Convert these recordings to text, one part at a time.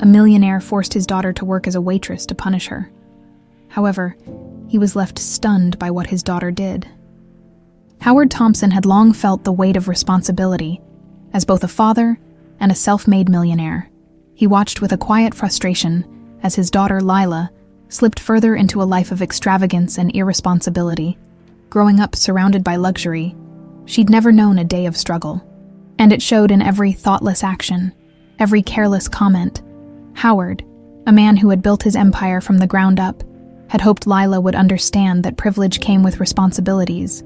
A millionaire forced his daughter to work as a waitress to punish her. However, he was left stunned by what his daughter did. Howard Thompson had long felt the weight of responsibility as both a father and a self-made millionaire. He watched with a quiet frustration as his daughter Lila slipped further into a life of extravagance and irresponsibility. Growing up surrounded by luxury, she'd never known a day of struggle. And it showed in every thoughtless action, every careless comment. Howard, a man who had built his empire from the ground up, had hoped Lila would understand that privilege came with responsibilities,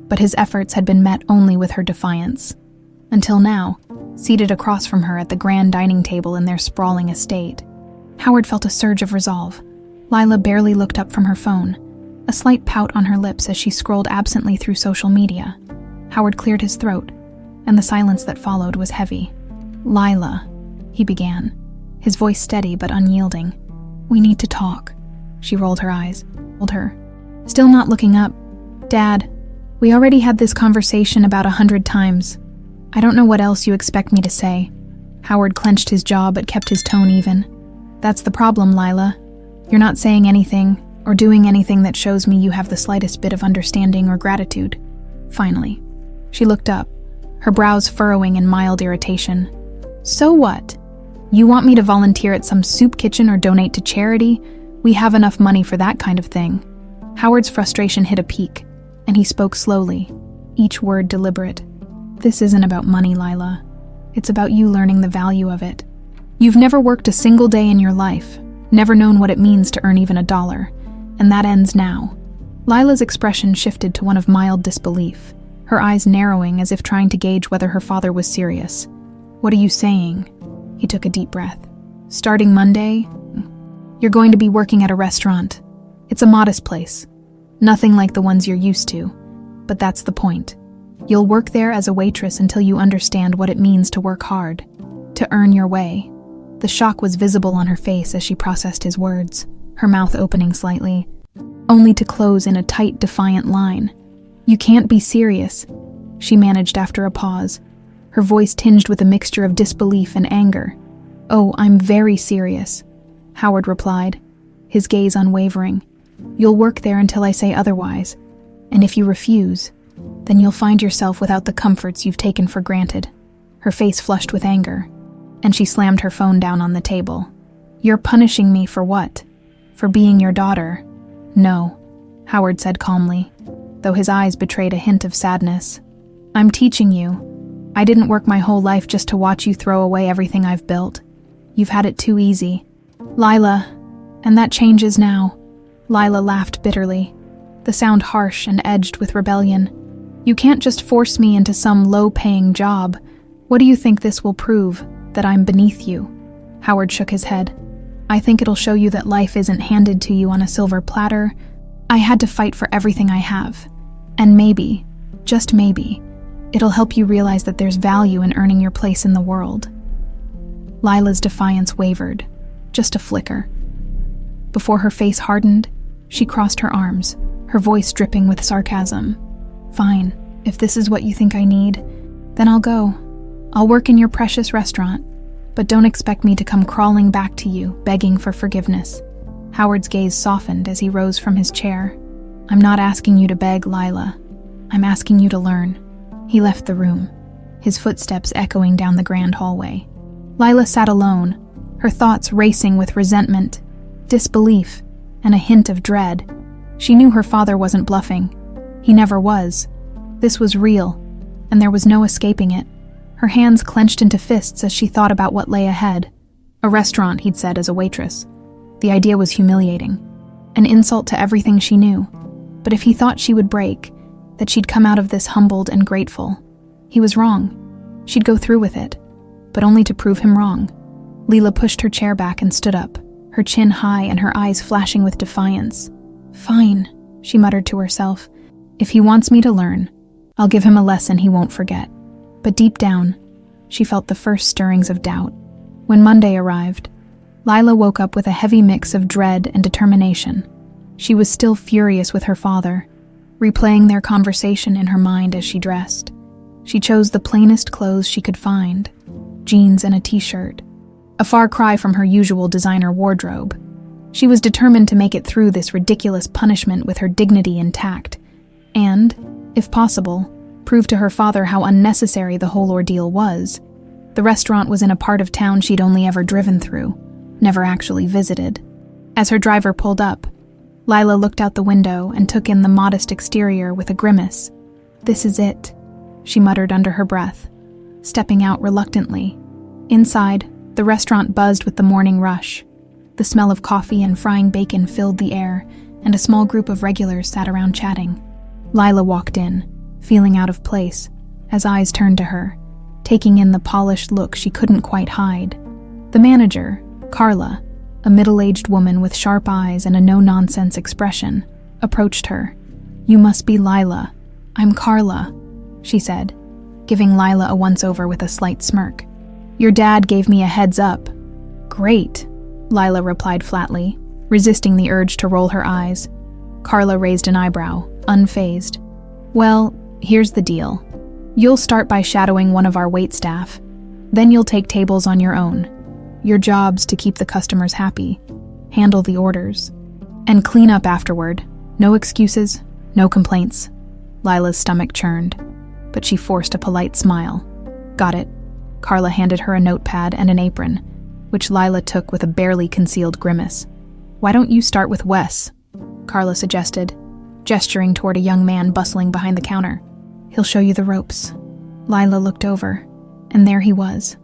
but his efforts had been met only with her defiance. Until now, seated across from her at the grand dining table in their sprawling estate, Howard felt a surge of resolve. Lila barely looked up from her phone, a slight pout on her lips as she scrolled absently through social media. Howard cleared his throat, and the silence that followed was heavy. "Lila," he began, his voice steady but unyielding. "We need to talk." She rolled her eyes, still not looking up. "Dad, we already had this conversation about 100 times. I don't know what else you expect me to say." Howard clenched his jaw but kept his tone even. "That's the problem, Lila. You're not saying anything or doing anything that shows me you have the slightest bit of understanding or gratitude." Finally, she looked up, her brows furrowing in mild irritation. "So what? You want me to volunteer at some soup kitchen or donate to charity? We have enough money for that kind of thing." Howard's frustration hit a peak, and he spoke slowly, each word deliberate. "This isn't about money, Lila. It's about you learning the value of it. You've never worked a single day in your life, never known what it means to earn even $1, and that ends now." Lila's expression shifted to one of mild disbelief, her eyes narrowing as if trying to gauge whether her father was serious. "What are you saying?" He took a deep breath. "Starting Monday, you're going to be working at a restaurant. It's a modest place, nothing like the ones you're used to, but that's the point. You'll work there as a waitress until you understand what it means to work hard, to earn your way." The shock was visible on her face as she processed his words, her mouth opening slightly, only to close in a tight, defiant line. "You can't be serious," she managed after a pause, her voice tinged with a mixture of disbelief and anger. "Oh, I'm very serious," Howard replied, his gaze unwavering. "You'll work there until I say otherwise, and if you refuse, then you'll find yourself without the comforts you've taken for granted." Her face flushed with anger, and she slammed her phone down on the table. "You're punishing me for what? For being your daughter?" "No," Howard said calmly, though his eyes betrayed a hint of sadness. "I'm teaching you. I didn't work my whole life just to watch you throw away everything I've built. You've had it too easy, Lila, and that changes now." Lila laughed bitterly, the sound harsh and edged with rebellion. "You can't just force me into some low-paying job. What do you think this will prove, that I'm beneath you?" Howard shook his head. "I think it'll show you that life isn't handed to you on a silver platter. I had to fight for everything I have. And maybe, just maybe, it'll help you realize that there's value in earning your place in the world." Lila's defiance wavered, just a flicker. Before her face hardened, she crossed her arms, her voice dripping with sarcasm. "Fine, if this is what you think I need, then I'll go. I'll work in your precious restaurant, but don't expect me to come crawling back to you, begging for forgiveness." Howard's gaze softened as he rose from his chair. "I'm not asking you to beg, Lila. I'm asking you to learn." He left the room, his footsteps echoing down the grand hallway. Lila sat alone, her thoughts racing with resentment, disbelief, and a hint of dread. She knew her father wasn't bluffing. He never was. This was real, and there was no escaping it. Her hands clenched into fists as she thought about what lay ahead. A restaurant, he'd said, as a waitress. The idea was humiliating, an insult to everything she knew. But if he thought she would break, that she'd come out of this humbled and grateful, he was wrong. She'd go through with it, but only to prove him wrong. Lila pushed her chair back and stood up, her chin high and her eyes flashing with defiance. "Fine," she muttered to herself. "If he wants me to learn, I'll give him a lesson he won't forget." But deep down, she felt the first stirrings of doubt. When Monday arrived, Lila woke up with a heavy mix of dread and determination. She was still furious with her father, replaying their conversation in her mind as she dressed. She chose the plainest clothes she could find, jeans and a t-shirt. a far cry from her usual designer wardrobe. She was determined to make it through this ridiculous punishment with her dignity intact, and, if possible, prove to her father how unnecessary the whole ordeal was. The restaurant was in a part of town she'd only ever driven through, never actually visited. As her driver pulled up, Lila looked out the window and took in the modest exterior with a grimace. "This is it," she muttered under her breath, stepping out reluctantly. Inside, the restaurant buzzed with the morning rush. The smell of coffee and frying bacon filled the air, and a small group of regulars sat around chatting. Lila walked in, feeling out of place, as eyes turned to her, taking in the polished look she couldn't quite hide. The manager, Carla, a middle-aged woman with sharp eyes and a no-nonsense expression, approached her. "You must be Lila. I'm Carla," she said, giving Lila a once-over with a slight smirk. "Your dad gave me a heads up." "Great," Lila replied flatly, resisting the urge to roll her eyes. Carla raised an eyebrow, unfazed. "Well, here's the deal. You'll start by shadowing one of our waitstaff. Then you'll take tables on your own. Your job's to keep the customers happy, handle the orders, and clean up afterward. No excuses, no complaints." Lila's stomach churned, but she forced a polite smile. "Got it." Carla handed her a notepad and an apron, which Lila took with a barely concealed grimace. "Why don't you start with Wes?" Carla suggested, gesturing toward a young man bustling behind the counter. "He'll show you the ropes." Lila looked over, and there he was,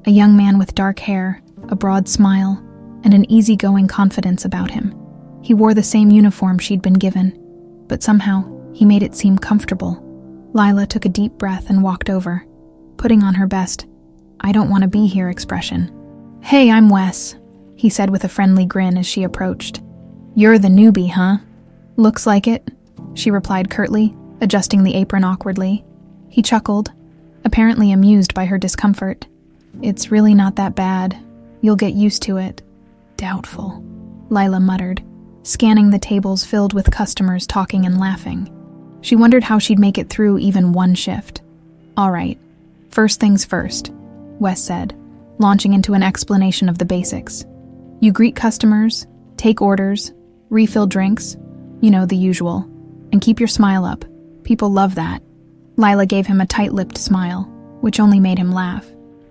a young man with dark hair, a broad smile, and an easygoing confidence about him. He wore the same uniform she'd been given, but somehow he made it seem comfortable. Lila took a deep breath and walked over, putting on her best "I don't want to be here" expression. "Hey, I'm Wes," he said with a friendly grin as she approached. "You're the newbie, huh?" "Looks like it," she replied curtly, adjusting the apron awkwardly. He chuckled, apparently amused by her discomfort. "It's really not that bad. You'll get used to it." "Doubtful," Lila muttered, scanning the tables filled with customers talking and laughing. She wondered how she'd make it through even one shift. "All right, first things first," Wes said, launching into an explanation of the basics. "You greet customers, take orders, refill drinks, you know, the usual, and keep your smile up. People love that." Lila gave him a tight-lipped smile, which only made him laugh.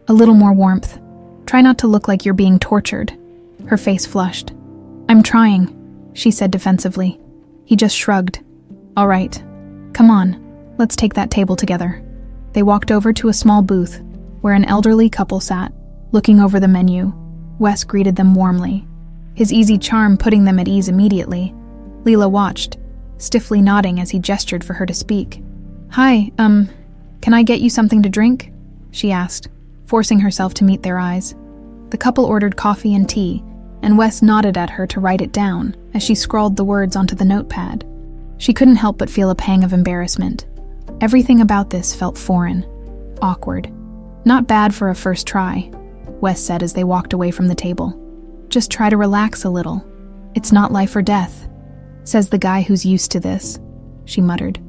"A little more warmth. Try not to look like you're being tortured." Her face flushed. "I'm trying," she said defensively. He just shrugged. "All right, come on, let's take that table together." They walked over to a small booth where an elderly couple sat, looking over the menu. Wes greeted them warmly, his easy charm putting them at ease immediately. Lila watched, stiffly nodding as he gestured for her to speak. "Hi, can I get you something to drink?" she asked, forcing herself to meet their eyes. The couple ordered coffee and tea, and Wes nodded at her to write it down as she scrawled the words onto the notepad. She couldn't help but feel a pang of embarrassment. Everything about this felt foreign, awkward. "Not bad for a first try," Wes said as they walked away from the table. "Just try to relax a little. It's not life or death," says the guy who's used to this, she muttered,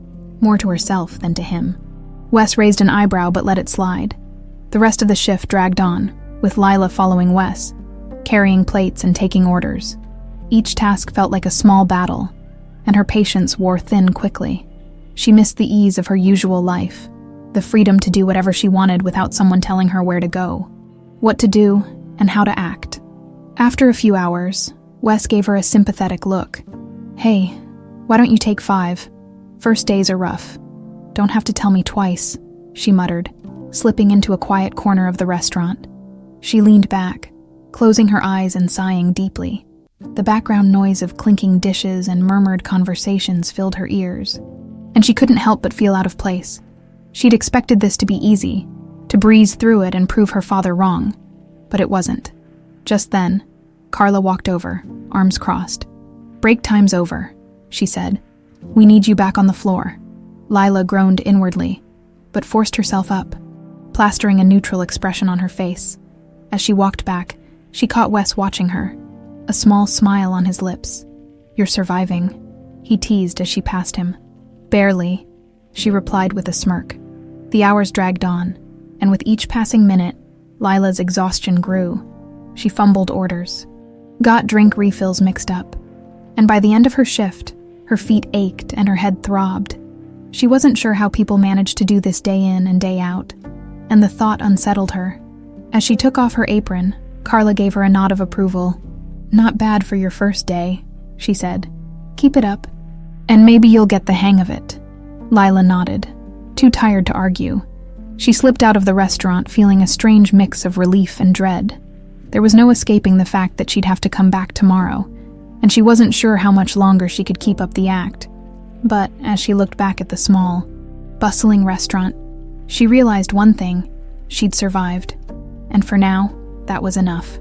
more to herself than to him. Wes raised an eyebrow but let it slide. The rest of the shift dragged on, with Lila following Wes, carrying plates and taking orders. Each task felt like a small battle, and her patience wore thin quickly. She missed the ease of her usual life, the freedom to do whatever she wanted without someone telling her where to go, what to do, and how to act. After a few hours, Wes gave her a sympathetic look. "Hey, why don't you take 5? First days are rough. Don't have to tell me twice," she muttered, slipping into a quiet corner of the restaurant. She leaned back, closing her eyes and sighing deeply. The background noise of clinking dishes and murmured conversations filled her ears, and she couldn't help but feel out of place. She'd expected this to be easy, to breeze through it and prove her father wrong, but it wasn't. Just then, Carla walked over, arms crossed. "Break time's over," she said. "We need you back on the floor." Lila groaned inwardly, but forced herself up, plastering a neutral expression on her face. As she walked back, she caught Wes watching her, a small smile on his lips. "You're surviving," he teased as she passed him. "Barely," she replied with a smirk. The hours dragged on, and with each passing minute, Lila's exhaustion grew. She fumbled orders, got drink refills mixed up, and by the end of her shift, her feet ached and her head throbbed. She wasn't sure how people managed to do this day in and day out, and the thought unsettled her. As she took off her apron, Carla gave her a nod of approval. "Not bad for your first day," she said. "Keep it up, and maybe you'll get the hang of it." Lila nodded, too tired to argue. She slipped out of the restaurant feeling a strange mix of relief and dread. There was no escaping the fact that she'd have to come back tomorrow, and she wasn't sure how much longer she could keep up the act. But as she looked back at the small, bustling restaurant, she realized one thing: she'd survived. And for now, that was enough.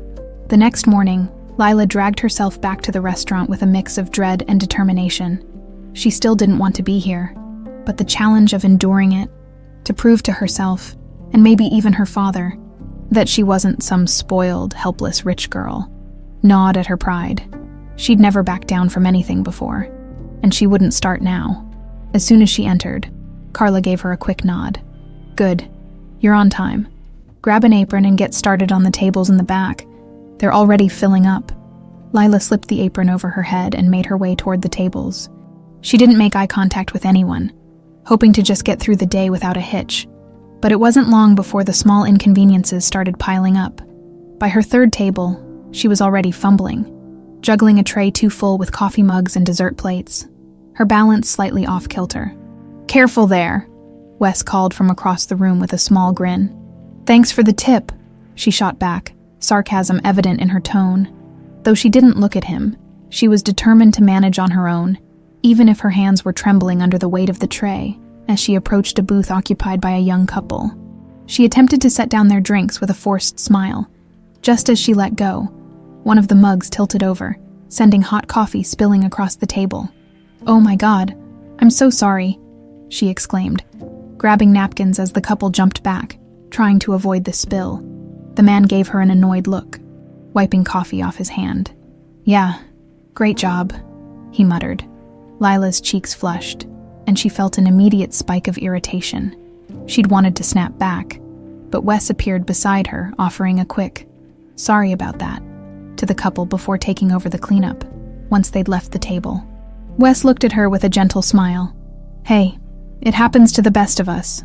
The next morning, Lila dragged herself back to the restaurant with a mix of dread and determination. She still didn't want to be here, but the challenge of enduring it, to prove to herself, and maybe even her father, that she wasn't some spoiled, helpless rich girl, gnawed at her pride. She'd never backed down from anything before, and she wouldn't start now. As soon as she entered, Carla gave her a quick nod. "Good. You're on time. Grab an apron and get started on the tables in the back. They're already filling up." Lila slipped the apron over her head and made her way toward the tables. She didn't make eye contact with anyone, hoping to just get through the day without a hitch. But it wasn't long before the small inconveniences started piling up. By her third table, she was already fumbling, juggling a tray too full with coffee mugs and dessert plates, her balance slightly off-kilter. "Careful there," Wes called from across the room with a small grin. "Thanks for the tip," she shot back, sarcasm evident in her tone. Though she didn't look at him, she was determined to manage on her own, even if her hands were trembling under the weight of the tray, as she approached a booth occupied by a young couple. She attempted to set down their drinks with a forced smile. Just as she let go, one of the mugs tilted over, sending hot coffee spilling across the table. "Oh my God, I'm so sorry," she exclaimed, grabbing napkins as the couple jumped back, trying to avoid the spill. The man gave her an annoyed look, wiping coffee off his hand. "Yeah, great job," he muttered. Lila's cheeks flushed, and she felt an immediate spike of irritation. She'd wanted to snap back, but Wes appeared beside her, offering a quick, "Sorry about that," to the couple before taking over the cleanup, once they'd left the table. Wes looked at her with a gentle smile. "Hey, it happens to the best of us."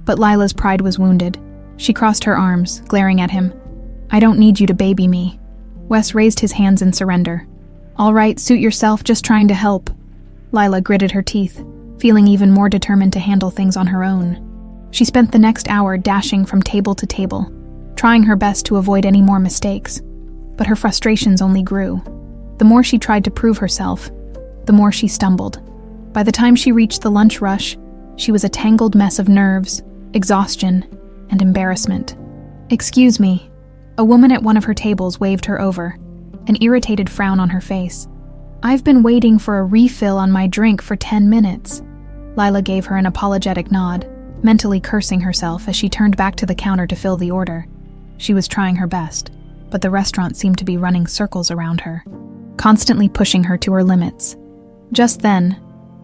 But Lila's pride was wounded. She crossed her arms, glaring at him. "I don't need you to baby me." Wes raised his hands in surrender. "All right, suit yourself, just trying to help." Lila gritted her teeth, feeling even more determined to handle things on her own. She spent the next hour dashing from table to table, trying her best to avoid any more mistakes. But her frustrations only grew. The more she tried to prove herself, the more she stumbled. By the time she reached the lunch rush, she was a tangled mess of nerves, exhaustion, and embarrassment. "Excuse me." A woman at one of her tables waved her over, an irritated frown on her face. "I've been waiting for a refill on my drink for 10 minutes. Lila gave her an apologetic nod, mentally cursing herself as she turned back to the counter to fill the order. She was trying her best, but the restaurant seemed to be running circles around her, constantly pushing her to her limits. Just then,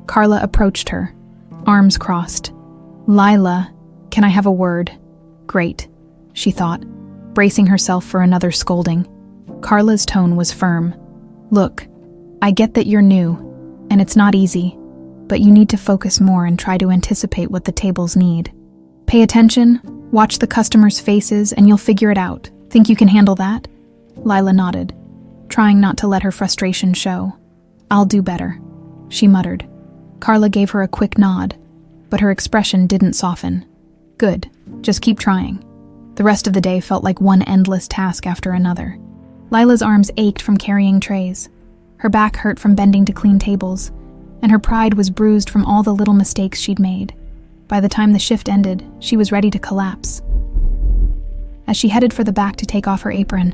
Carla approached her, arms crossed. "Lila, can I have a word?" "Great," she thought, bracing herself for another scolding. Carla's tone was firm. "Look, I get that you're new, and it's not easy, but you need to focus more and try to anticipate what the tables need. Pay attention, watch the customers' faces, and you'll figure it out. Think you can handle that?" Lila nodded, trying not to let her frustration show. "I'll do better," she muttered. Carla gave her a quick nod, but her expression didn't soften. "Good, just keep trying." The rest of the day felt like one endless task after another. Lila's arms ached from carrying trays. Her back hurt from bending to clean tables, and her pride was bruised from all the little mistakes she'd made. By the time the shift ended, she was ready to collapse. As she headed for the back to take off her apron,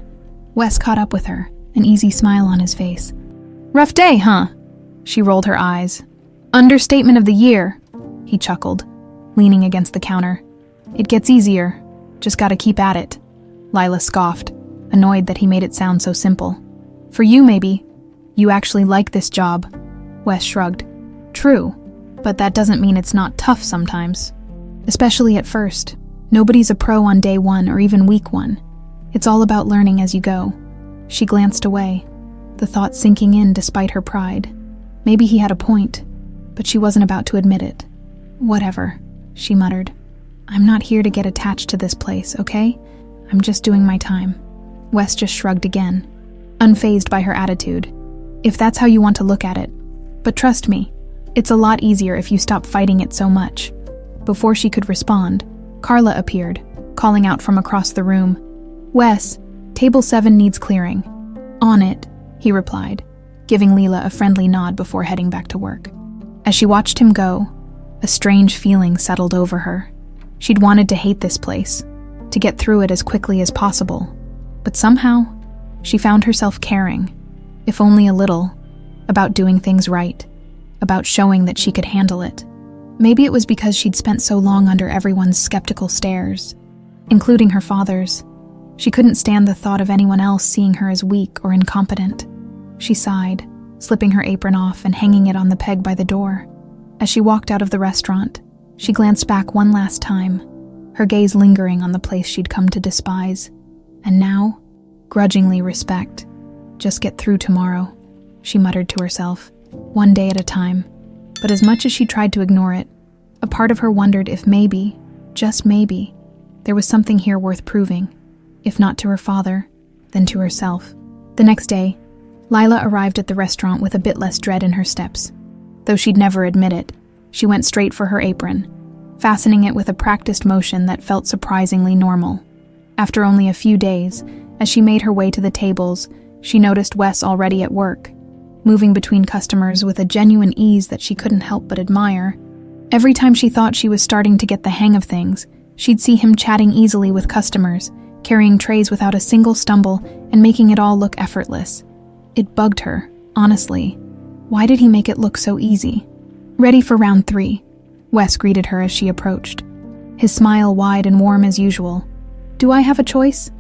Wes caught up with her, an easy smile on his face. "Rough day, huh?" She rolled her eyes. "Understatement of the year," he chuckled, leaning against the counter. "It gets easier. Just gotta keep at it." Lila scoffed, annoyed that he made it sound so simple. "For you, maybe. You actually like this job." Wes shrugged. "True, but that doesn't mean it's not tough sometimes. Especially at first. Nobody's a pro on day one or even week one. It's all about learning as you go. She glanced away, the thought sinking in despite her pride. Maybe he had a point, but she wasn't about to admit it. Whatever, she muttered. I'm not here to get attached to this place, okay? I'm just doing my time. Wes just shrugged again, unfazed by her attitude. If that's how you want to look at it. But trust me, it's a lot easier if you stop fighting it so much. Before she could respond, Carla appeared, calling out from across the room. Wes, table 7 needs clearing. On it, he replied, giving Lila a friendly nod before heading back to work. As she watched him go, a strange feeling settled over her. She'd wanted to hate this place, to get through it as quickly as possible. But somehow, she found herself caring, if only a little, about doing things right, about showing that she could handle it. Maybe it was because she'd spent so long under everyone's skeptical stares, including her father's. She couldn't stand the thought of anyone else seeing her as weak or incompetent. She sighed, slipping her apron off and hanging it on the peg by the door. As she walked out of the restaurant, she glanced back one last time, her gaze lingering on the place she'd come to despise. And now, grudgingly respect. Just get through tomorrow, she muttered to herself, one day at a time. But as much as she tried to ignore it, a part of her wondered if maybe, just maybe, there was something here worth proving. If not to her father, then to herself. The next day, Lila arrived at the restaurant with a bit less dread in her steps. Though she'd never admit it, she went straight for her apron, fastening it with a practiced motion that felt surprisingly normal. After only a few days, as she made her way to the tables, she noticed Wes already at work, moving between customers with a genuine ease that she couldn't help but admire. Every time she thought she was starting to get the hang of things, she'd see him chatting easily with customers, carrying trays without a single stumble and making it all look effortless. It bugged her, honestly. Why did he make it look so easy? Ready for round 3, Wes greeted her as she approached, his smile wide and warm as usual. Do I have a choice?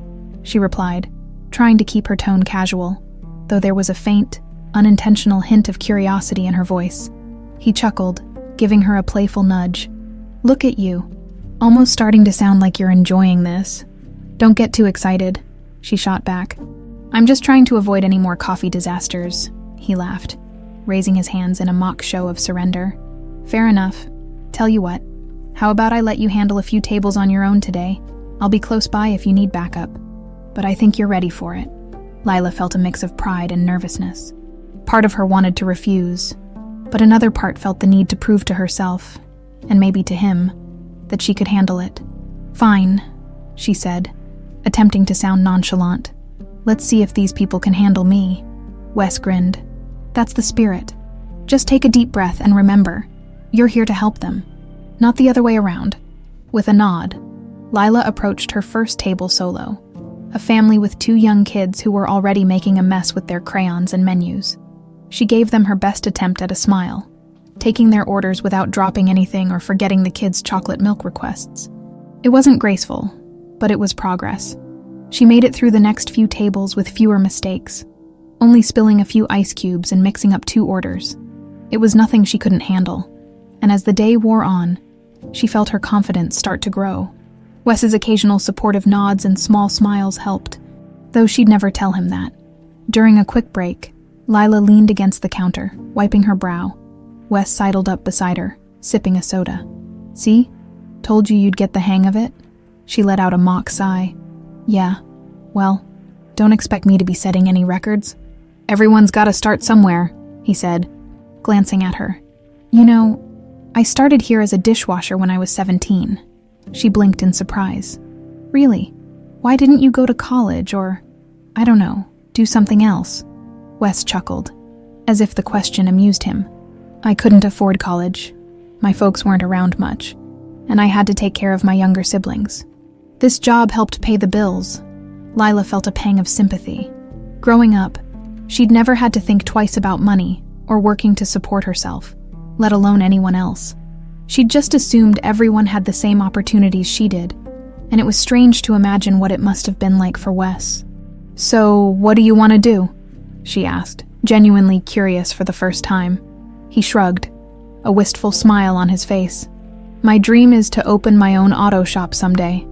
She replied, trying to keep her tone casual, though there was a faint, unintentional hint of curiosity in her voice. He chuckled, giving her a playful nudge. Look at you, almost starting to sound like you're enjoying this. Don't get too excited, she shot back. I'm just trying to avoid any more coffee disasters, he laughed, raising his hands in a mock show of surrender. Fair enough. Tell you what, how about I let you handle a few tables on your own today? I'll be close by if you need backup. But I think you're ready for it. Lila felt a mix of pride and nervousness. Part of her wanted to refuse, but another part felt the need to prove to herself, and maybe to him, that she could handle it. Fine, she said, attempting to sound nonchalant. Let's see if these people can handle me. Wes grinned. That's the spirit. Just take a deep breath and remember, you're here to help them, not the other way around. With a nod, Lila approached her first table solo, a family with 2 young kids who were already making a mess with their crayons and menus. She gave them her best attempt at a smile, taking their orders without dropping anything or forgetting the kids' chocolate milk requests. It wasn't graceful, but it was progress. She made it through the next few tables with fewer mistakes, only spilling a few ice cubes and mixing up 2 orders. It was nothing she couldn't handle, and as the day wore on, she felt her confidence start to grow. Wes's occasional supportive nods and small smiles helped, though she'd never tell him that. During a quick break, Lila leaned against the counter, wiping her brow. Wes sidled up beside her, sipping a soda. See? Told you you'd get the hang of it? She let out a mock sigh. Yeah, well, don't expect me to be setting any records. Everyone's gotta start somewhere, he said, glancing at her. You know, I started here as a dishwasher when I was 17. She blinked in surprise. Really? Why didn't you go to college or, I don't know, do something else? Wes chuckled, as if the question amused him. I couldn't afford college. My folks weren't around much, and I had to take care of my younger siblings. This job helped pay the bills. Lila felt a pang of sympathy. Growing up, she'd never had to think twice about money or working to support herself, let alone anyone else. She'd just assumed everyone had the same opportunities she did, and it was strange to imagine what it must have been like for Wes. So, what do you want to do? She asked, genuinely curious for the first time. He shrugged, a wistful smile on his face. My dream is to open my own auto shop someday.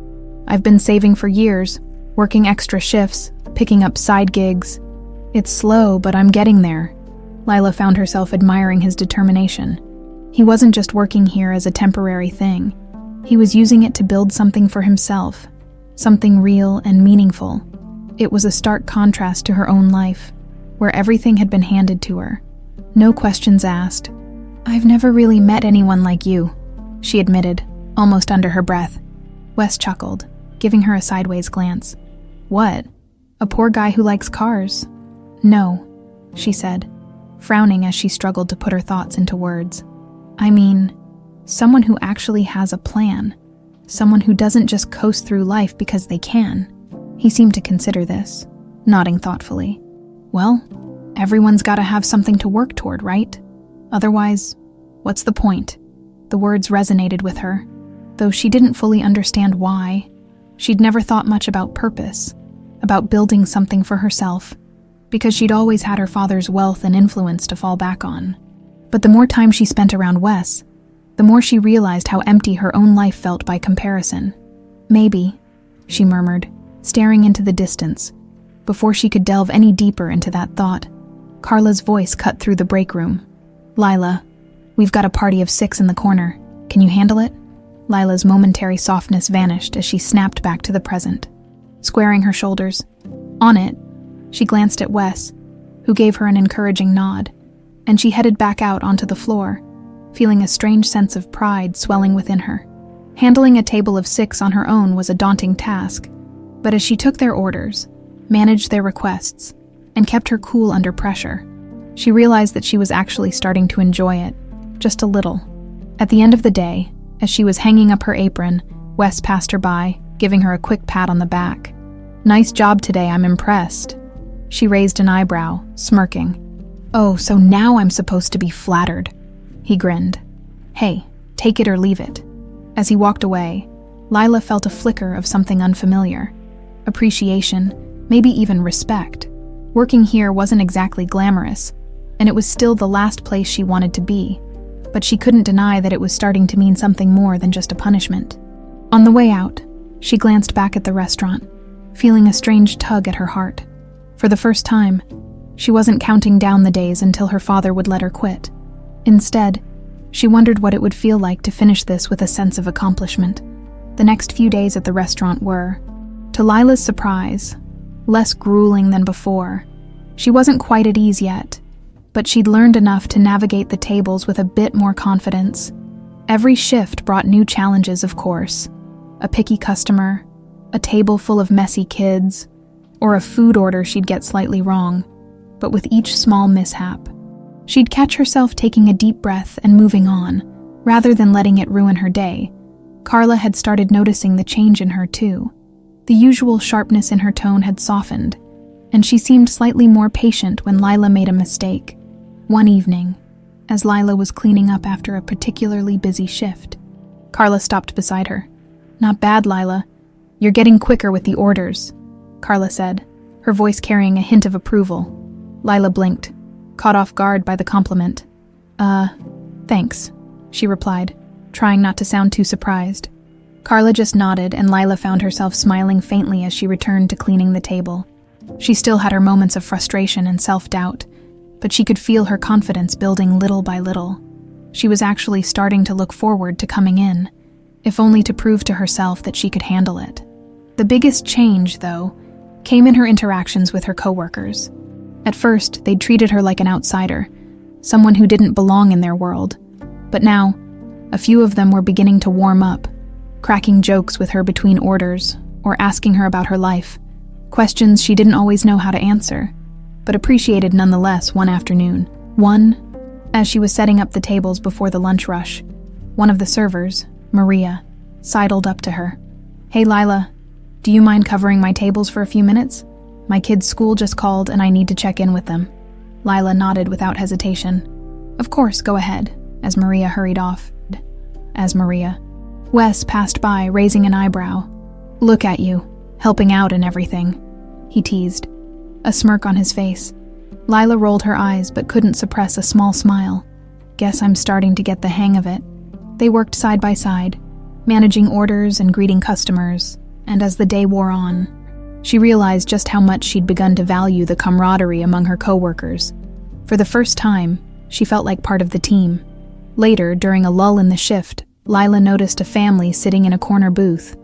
I've been saving for years, working extra shifts, picking up side gigs. It's slow, but I'm getting there. Lila found herself admiring his determination. He wasn't just working here as a temporary thing. He was using it to build something for himself, something real and meaningful. It was a stark contrast to her own life, where everything had been handed to her. No questions asked. "I've never really met anyone like you," she admitted, almost under her breath. Wes chuckled, giving her a sideways glance. "What? A poor guy who likes cars?" "No," she said, frowning as she struggled to put her thoughts into words. "I mean, someone who actually has a plan. Someone who doesn't just coast through life because they can." He seemed to consider this, nodding thoughtfully. "Well, everyone's got to have something to work toward, right? Otherwise, what's the point?" The words resonated with her, though she didn't fully understand why. She'd never thought much about purpose, about building something for herself, because she'd always had her father's wealth and influence to fall back on. But the more time she spent around Wes, the more she realized how empty her own life felt by comparison. "Maybe," she murmured, staring into the distance. Before she could delve any deeper into that thought, Carla's voice cut through the break room. "Lila, we've got a party of 6 in the corner. Can you handle it?" Lila's momentary softness vanished as she snapped back to the present. Squaring her shoulders, on it, she glanced at Wes, who gave her an encouraging nod, and she headed back out onto the floor, feeling a strange sense of pride swelling within her. Handling a table of 6 on her own was a daunting task, but as she took their orders, managed their requests, and kept her cool under pressure, she realized that she was actually starting to enjoy it, just a little. At the end of the day, as she was hanging up her apron, Wes passed her by, giving her a quick pat on the back. "Nice job today, I'm impressed." She raised an eyebrow, smirking. "Oh, so now I'm supposed to be flattered." He grinned. "Hey, take it or leave it." As he walked away, Lila felt a flicker of something unfamiliar. Appreciation, maybe even respect. Working here wasn't exactly glamorous, and it was still the last place she wanted to be, but she couldn't deny that it was starting to mean something more than just a punishment. On the way out, she glanced back at the restaurant, feeling a strange tug at her heart. For the first time, she wasn't counting down the days until her father would let her quit. Instead, she wondered what it would feel like to finish this with a sense of accomplishment. The next few days at the restaurant were, to Lila's surprise, less grueling than before. She wasn't quite at ease yet, but she'd learned enough to navigate the tables with a bit more confidence. Every shift brought new challenges, of course. A picky customer, a table full of messy kids, or a food order she'd get slightly wrong. But with each small mishap, she'd catch herself taking a deep breath and moving on, rather than letting it ruin her day. Carla had started noticing the change in her too. The usual sharpness in her tone had softened, and she seemed slightly more patient when Lila made a mistake. One evening, as Lila was cleaning up after a particularly busy shift, Carla stopped beside her. "Not bad, Lila. You're getting quicker with the orders," Carla said, her voice carrying a hint of approval. Lila blinked, caught off guard by the compliment. Thanks," she replied, trying not to sound too surprised. Carla just nodded, and Lila found herself smiling faintly as she returned to cleaning the table. She still had her moments of frustration and self-doubt, but she could feel her confidence building little by little. She was actually starting to look forward to coming in, if only to prove to herself that she could handle it. The biggest change, though, came in her interactions with her coworkers. At first, they'd treated her like an outsider, someone who didn't belong in their world. But now, a few of them were beginning to warm up, cracking jokes with her between orders, or asking her about her life, questions she didn't always know how to answer, but appreciated nonetheless. One afternoon, as she was setting up the tables before the lunch rush, one of the servers, Maria, sidled up to her. "Hey Lila, do you mind covering my tables for a few minutes? My kids' school just called and I need to check in with them." Lila nodded without hesitation. "Of course, go ahead," as Maria hurried off. Wes passed by, raising an eyebrow. "Look at you, helping out and everything," he teased, a smirk on his face. Lila rolled her eyes but couldn't suppress a small smile. "Guess I'm starting to get the hang of it." They worked side by side, managing orders and greeting customers, and as the day wore on, She realized just how much she'd begun to value the camaraderie among her coworkers. For the first time, she felt like part of the team. Later, during a lull in the shift, Lila noticed a family sitting in a corner booth,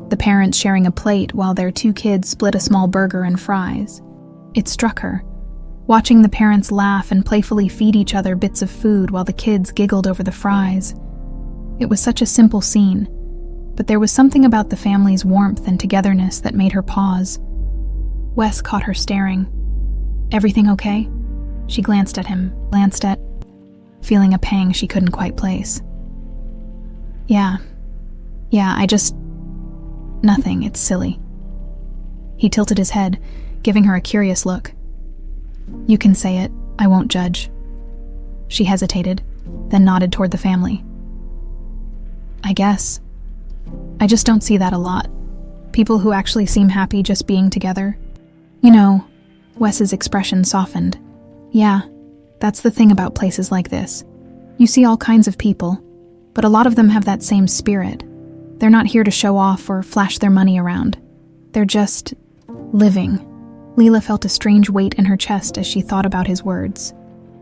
the parents sharing a plate while their 2 kids split a small burger and fries. It struck her, watching the parents laugh and playfully feed each other bits of food while the kids giggled over the fries. It was such a simple scene, but there was something about the family's warmth and togetherness that made her pause. Wes caught her staring. "Everything okay?" She glanced at, feeling a pang she couldn't quite place. Yeah, nothing, it's silly." He tilted his head, giving her a curious look. "You can say it, I won't judge." She hesitated, then nodded toward the family. "I guess. I just don't see that a lot. People who actually seem happy just being together." Wes's expression softened. "Yeah, that's the thing about places like this. You see all kinds of people, but a lot of them have that same spirit. They're not here to show off or flash their money around. They're just living." Lila felt a strange weight in her chest as she thought about his words.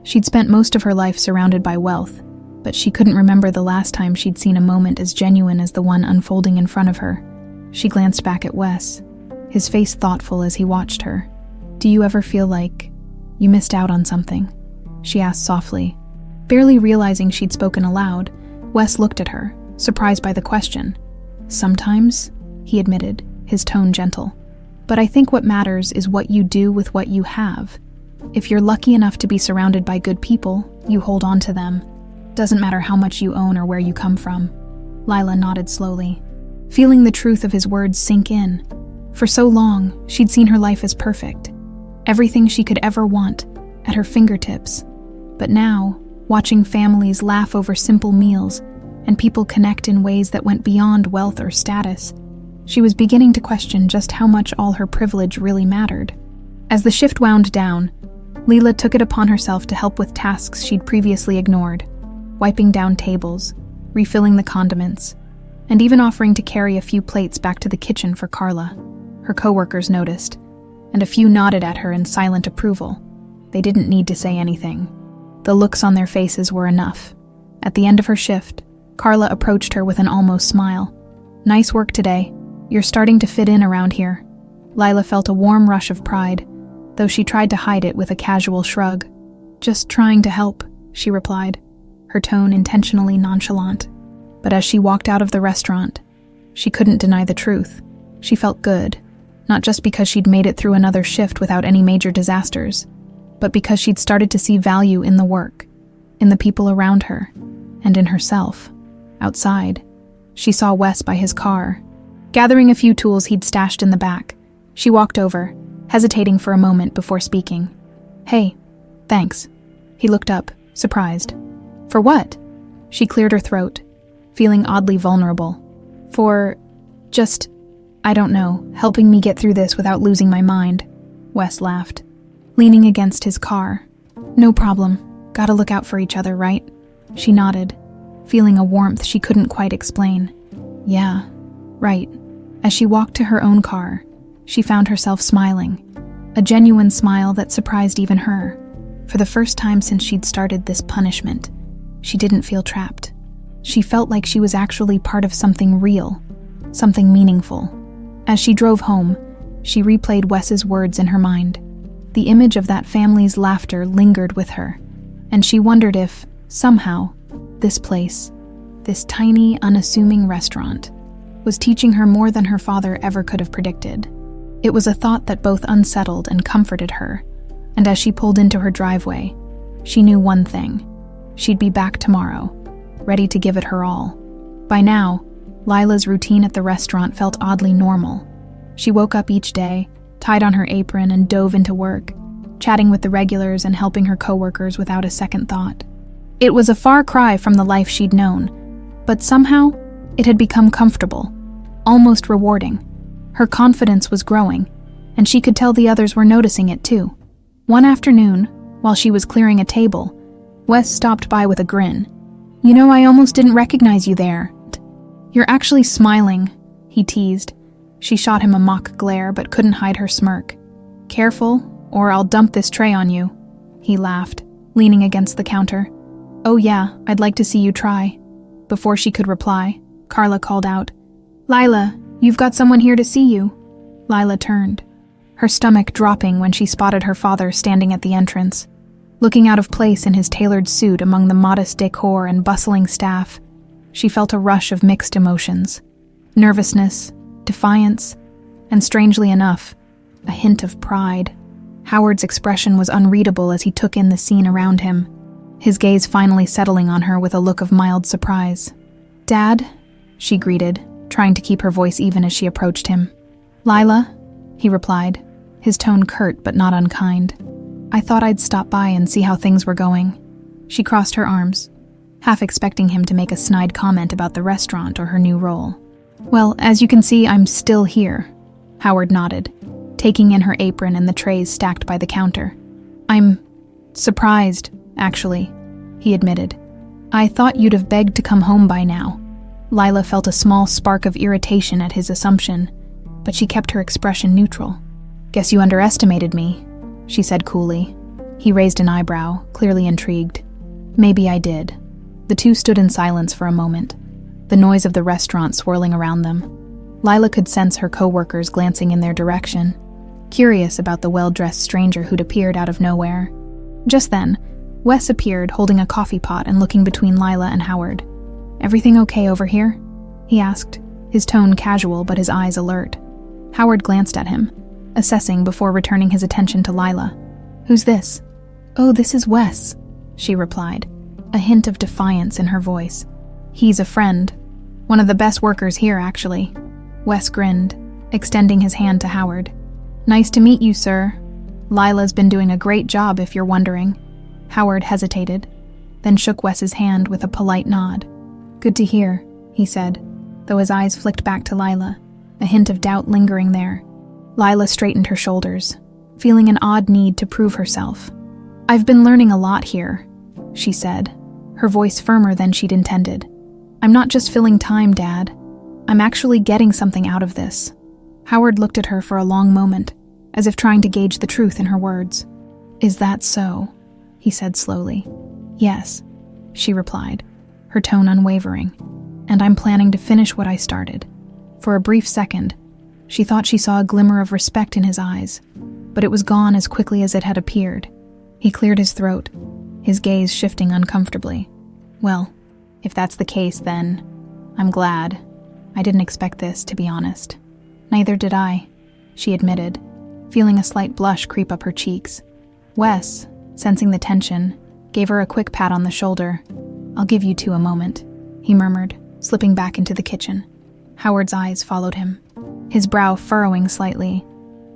She'd spent most of her life surrounded by wealth, but she couldn't remember the last time she'd seen a moment as genuine as the one unfolding in front of her. She glanced back at Wes, his face thoughtful as he watched her. "Do you ever feel like you missed out on something?" she asked softly. Barely realizing she'd spoken aloud, Wes looked at her, surprised by the question. "Sometimes," he admitted, his tone gentle. "But I think what matters is what you do with what you have. If you're lucky enough to be surrounded by good people, you hold on to them. Doesn't matter how much you own or where you come from." Lila nodded slowly, feeling the truth of his words sink in. For so long, she'd seen her life as perfect. Everything she could ever want, at her fingertips. But now, watching families laugh over simple meals and people connect in ways that went beyond wealth or status, she was beginning to question just how much all her privilege really mattered. As the shift wound down, Lila took it upon herself to help with tasks she'd previously ignored, wiping down tables, refilling the condiments, and even offering to carry a few plates back to the kitchen for Carla. Her coworkers noticed, and a few nodded at her in silent approval. They didn't need to say anything. The looks on their faces were enough. At the end of her shift, Carla approached her with an almost smile. "Nice work today. You're starting to fit in around here." Lila felt a warm rush of pride, though she tried to hide it with a casual shrug. "Just trying to help," she replied, her tone intentionally nonchalant. But as she walked out of the restaurant, she couldn't deny the truth. She felt good, not just because she'd made it through another shift without any major disasters, but because she'd started to see value in the work, in the people around her, and in herself. Outside, she saw Wes by his car, gathering a few tools he'd stashed in the back. She walked over, hesitating for a moment before speaking. "Hey, thanks." He looked up, surprised. "For what?" She cleared her throat, feeling oddly vulnerable. "For I don't know, helping me get through this without losing my mind." Wes laughed, leaning against his car. "No problem. Gotta look out for each other, right?" She nodded, feeling a warmth she couldn't quite explain. "Yeah, right." As she walked to her own car, she found herself smiling, a genuine smile that surprised even her. For the first time since she'd started this punishment, she didn't feel trapped. She felt like she was actually part of something real, something meaningful. As she drove home, she replayed Wes's words in her mind. The image of that family's laughter lingered with her, and she wondered if, somehow, this place, this tiny, unassuming restaurant, was teaching her more than her father ever could have predicted. It was a thought that both unsettled and comforted her, and as she pulled into her driveway, she knew one thing: she'd be back tomorrow, ready to give it her all. By now, Lila's routine at the restaurant felt oddly normal. She woke up each day, tied on her apron, and dove into work, chatting with the regulars and helping her coworkers without a second thought. It was a far cry from the life she'd known, but somehow it had become comfortable, almost rewarding. Her confidence was growing, and she could tell the others were noticing it too. One afternoon, while she was clearing a table, Wes stopped by with a grin. "You know, I almost didn't recognize you there." "You're actually smiling," he teased, She shot him a mock glare but couldn't hide her smirk. "Careful, or I'll dump this tray on you," he laughed, leaning against the counter. "Oh yeah, I'd like to see you try." Before she could reply, Carla called out, "Lila, you've got someone here to see you." Lila turned, her stomach dropping when she spotted her father standing at the entrance. Looking out of place in his tailored suit among the modest decor and bustling staff, she felt a rush of mixed emotions. Nervousness, defiance, and strangely enough, a hint of pride. Howard's expression was unreadable as he took in the scene around him, his gaze finally settling on her with a look of mild surprise. "Dad?" she greeted, trying to keep her voice even as she approached him. "Lila?" he replied, his tone curt but not unkind. "I thought I'd stop by and see how things were going." She crossed her arms, half expecting him to make a snide comment about the restaurant or her new role. "Well, as you can see, I'm still here," Howard nodded, taking in her apron and the trays stacked by the counter. "I'm surprised, actually," he admitted. "I thought you'd have begged to come home by now." Lila felt a small spark of irritation at his assumption, but she kept her expression neutral. "Guess you underestimated me," she said coolly. He raised an eyebrow, clearly intrigued. "Maybe I did." The two stood in silence for a moment, the noise of the restaurant swirling around them. Lila could sense her co-workers glancing in their direction, curious about the well-dressed stranger who'd appeared out of nowhere. Just then, Wes appeared holding a coffee pot and looking between Lila and Howard. "Everything okay over here?" he asked, his tone casual but his eyes alert. Howard glanced at him, assessing before returning his attention to Lila. "Who's this?" "Oh, this is Wes," she replied, a hint of defiance in her voice. "He's a friend. One of the best workers here, actually." Wes grinned, extending his hand to Howard. "Nice to meet you, sir. Lila's been doing a great job, if you're wondering." Howard hesitated, then shook Wes's hand with a polite nod. "Good to hear," he said, though his eyes flicked back to Lila, a hint of doubt lingering there. Lila straightened her shoulders, feeling an odd need to prove herself. "I've been learning a lot here," she said, her voice firmer than she'd intended. "I'm not just filling time, Dad. I'm actually getting something out of this." Howard looked at her for a long moment, as if trying to gauge the truth in her words. "Is that so?" he said slowly. "Yes," she replied, her tone unwavering. "And I'm planning to finish what I started." For a brief second, she thought she saw a glimmer of respect in his eyes, but it was gone as quickly as it had appeared. He cleared his throat, his gaze shifting uncomfortably. "Well, if that's the case, then I'm glad. I didn't expect this, to be honest." "Neither did I," she admitted, feeling a slight blush creep up her cheeks. Wes, sensing the tension, gave her a quick pat on the shoulder. "I'll give you two a moment," he murmured, slipping back into the kitchen. Howard's eyes followed him, his brow furrowing slightly.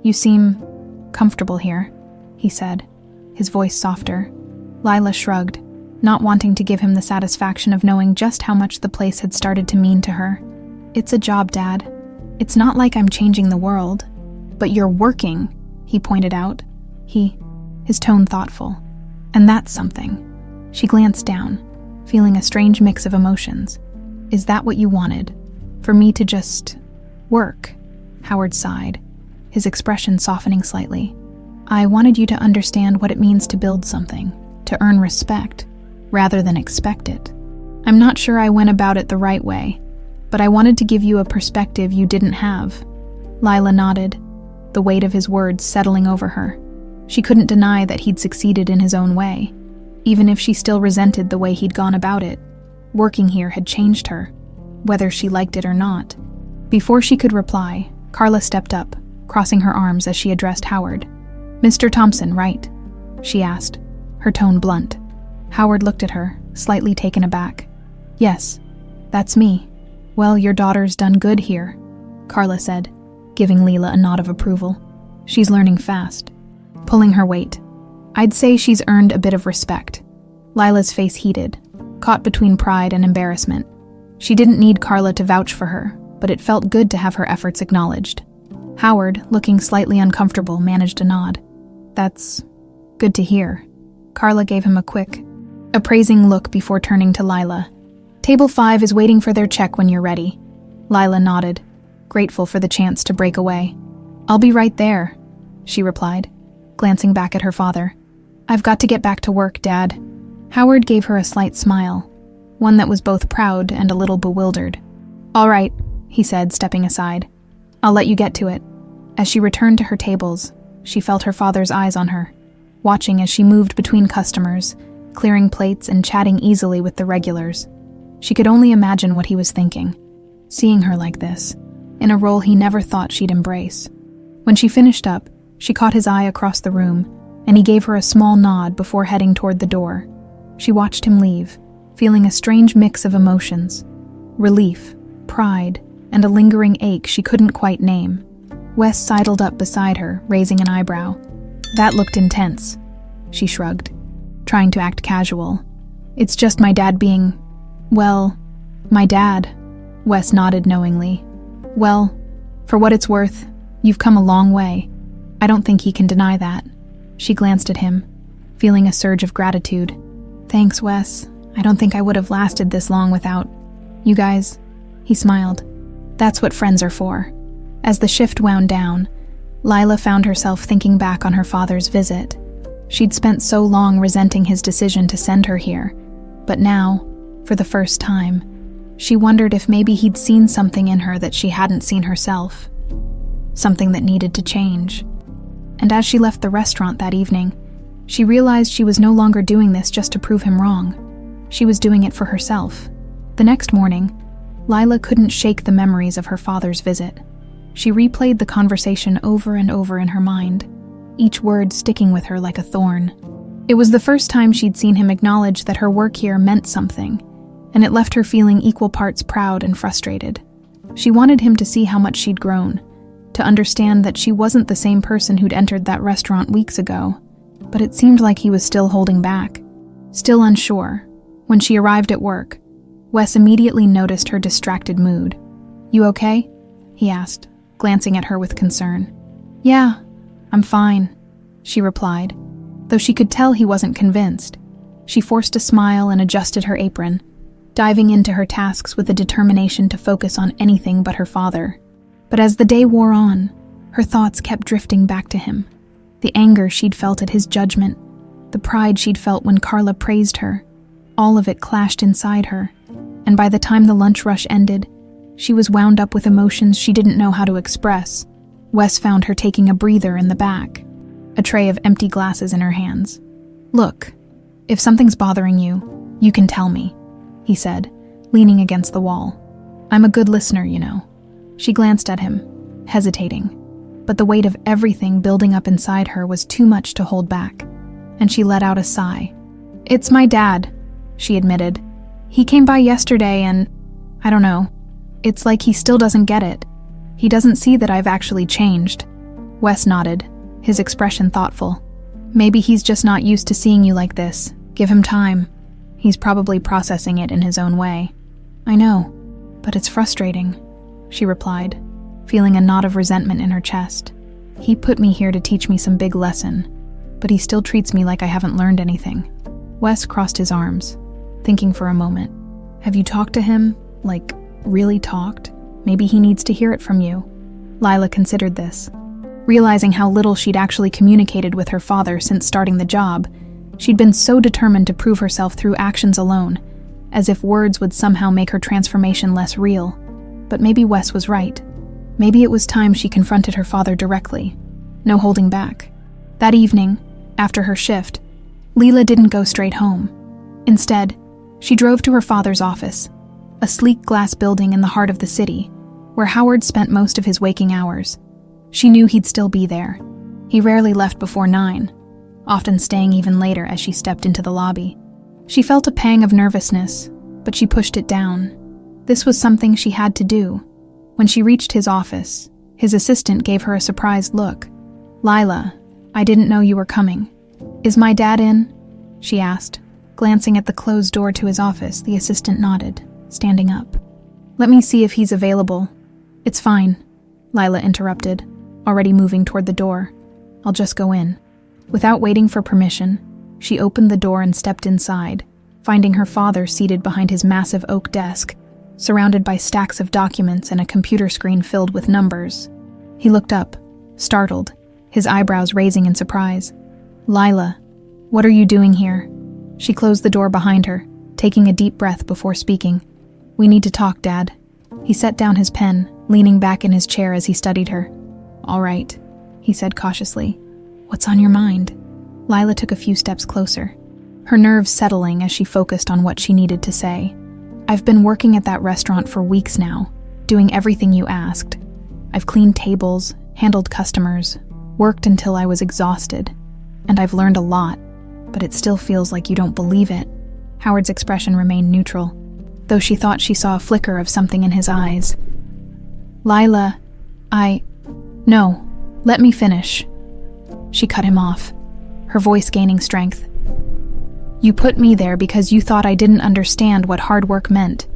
"You seem comfortable here," he said, his voice softer. Lila shrugged, not wanting to give him the satisfaction of knowing just how much the place had started to mean to her. "It's a job, Dad. It's not like I'm changing the world." "But you're working," he pointed out, his tone thoughtful. "And that's something." She glanced down, feeling a strange mix of emotions. "Is that what you wanted? For me to just work?" Howard sighed, his expression softening slightly. "I wanted you to understand what it means to build something, to earn respect, rather than expect it. I'm not sure I went about it the right way, but I wanted to give you a perspective you didn't have." Lila nodded, the weight of his words settling over her. She couldn't deny that he'd succeeded in his own way, even if she still resented the way he'd gone about it. Working here had changed her, whether she liked it or not. Before she could reply, Carla stepped up, crossing her arms as she addressed Howard. "Mr. Thompson, right?" she asked, her tone blunt. Howard looked at her, slightly taken aback. "Yes, that's me." "Well, your daughter's done good here," Carla said, giving Lila a nod of approval. "She's learning fast." Pulling her weight. "I'd say she's earned a bit of respect." Lila's face heated, caught between pride and embarrassment. She didn't need Carla to vouch for her, but it felt good to have her efforts acknowledged. Howard, looking slightly uncomfortable, managed a nod. "That's good to hear." Carla gave him a quick, appraising look before turning to Lila. "Table 5 is waiting for their check when you're ready." Lila nodded, grateful for the chance to break away. "I'll be right there," she replied, glancing back at her father. "I've got to get back to work, Dad." Howard gave her a slight smile, one that was both proud and a little bewildered. "All right," he said, stepping aside. "I'll let you get to it." As she returned to her tables, she felt her father's eyes on her, watching as she moved between customers, clearing plates and chatting easily with the regulars. She could only imagine what he was thinking, seeing her like this, in a role he never thought she'd embrace. When she finished up, she caught his eye across the room, and he gave her a small nod before heading toward the door. She watched him leave, feeling a strange mix of emotions: relief, pride, and a lingering ache she couldn't quite name. Wes sidled up beside her, raising an eyebrow. "That looked intense," she shrugged, trying to act casual. "It's just my dad being, well, my dad." Wes nodded knowingly. "Well, for what it's worth, you've come a long way. I don't think he can deny that." She glanced at him, feeling a surge of gratitude. "Thanks, Wes. I don't think I would have lasted this long without you guys." He smiled. "That's what friends are for." As the shift wound down, Lila found herself thinking back on her father's visit. She'd spent so long resenting his decision to send her here, but now, for the first time, she wondered if maybe he'd seen something in her that she hadn't seen herself, something that needed to change. And as she left the restaurant that evening, she realized she was no longer doing this just to prove him wrong. She was doing it for herself. The next morning, Lila couldn't shake the memories of her father's visit. She replayed the conversation over and over in her mind, each word sticking with her like a thorn. It was the first time she'd seen him acknowledge that her work here meant something, and it left her feeling equal parts proud and frustrated. She wanted him to see how much she'd grown, to understand that she wasn't the same person who'd entered that restaurant weeks ago, but it seemed like he was still holding back. Still unsure, when she arrived at work, Wes immediately noticed her distracted mood. "You okay?" he asked, glancing at her with concern. "Yeah, I'm fine," she replied, though she could tell he wasn't convinced. She forced a smile and adjusted her apron, diving into her tasks with a determination to focus on anything but her father. But as the day wore on, her thoughts kept drifting back to him. The anger she'd felt at his judgment, the pride she'd felt when Carla praised her, all of it clashed inside her, and by the time the lunch rush ended, she was wound up with emotions she didn't know how to express. Wes found her taking a breather in the back, a tray of empty glasses in her hands. "Look, if something's bothering you, you can tell me," he said, leaning against the wall. "I'm a good listener, you know." She glanced at him, hesitating, but the weight of everything building up inside her was too much to hold back, and she let out a sigh. "It's my dad," she admitted. "He came by yesterday and, I don't know, it's like he still doesn't get it. He doesn't see that I've actually changed." Wes nodded, his expression thoughtful. "Maybe he's just not used to seeing you like this. Give him time. He's probably processing it in his own way." "I know, but it's frustrating," she replied, feeling a knot of resentment in her chest. "He put me here to teach me some big lesson, but he still treats me like I haven't learned anything." Wes crossed his arms, thinking for a moment. "Have you talked to him? Like, really talked? Maybe he needs to hear it from you." Lila considered this. Realizing how little she'd actually communicated with her father since starting the job, she'd been so determined to prove herself through actions alone, as if words would somehow make her transformation less real. But maybe Wes was right. Maybe it was time she confronted her father directly. No holding back. That evening, after her shift, Lila didn't go straight home. Instead, she drove to her father's office, a sleek glass building in the heart of the city, where Howard spent most of his waking hours. She knew he'd still be there. He rarely left before 9, often staying even later as she stepped into the lobby. She felt a pang of nervousness, but she pushed it down. This was something she had to do. When she reached his office, his assistant gave her a surprised look. "Lila, I didn't know you were coming. Is my dad in?" she asked. Glancing at the closed door to his office, the assistant nodded, standing up. "Let me see if he's available." "It's fine," Lila interrupted, already moving toward the door. "I'll just go in." Without waiting for permission, she opened the door and stepped inside, finding her father seated behind his massive oak desk. surrounded by stacks of documents and a computer screen filled with numbers. He looked up, startled, his eyebrows raising in surprise. "Lila, what are you doing here?" She closed the door behind her, taking a deep breath before speaking. "We need to talk, Dad." He set down his pen, leaning back in his chair as he studied her. "All right," he said cautiously. "What's on your mind?" Lila took a few steps closer, her nerves settling as she focused on what she needed to say. "I've been working at that restaurant for weeks now, doing everything you asked. I've cleaned tables, handled customers, worked until I was exhausted, and I've learned a lot, but it still feels like you don't believe it." Howard's expression remained neutral, though she thought she saw a flicker of something in his eyes. "Lila, No, let me finish." She cut him off, her voice gaining strength. "You put me there because you thought I didn't understand what hard work meant.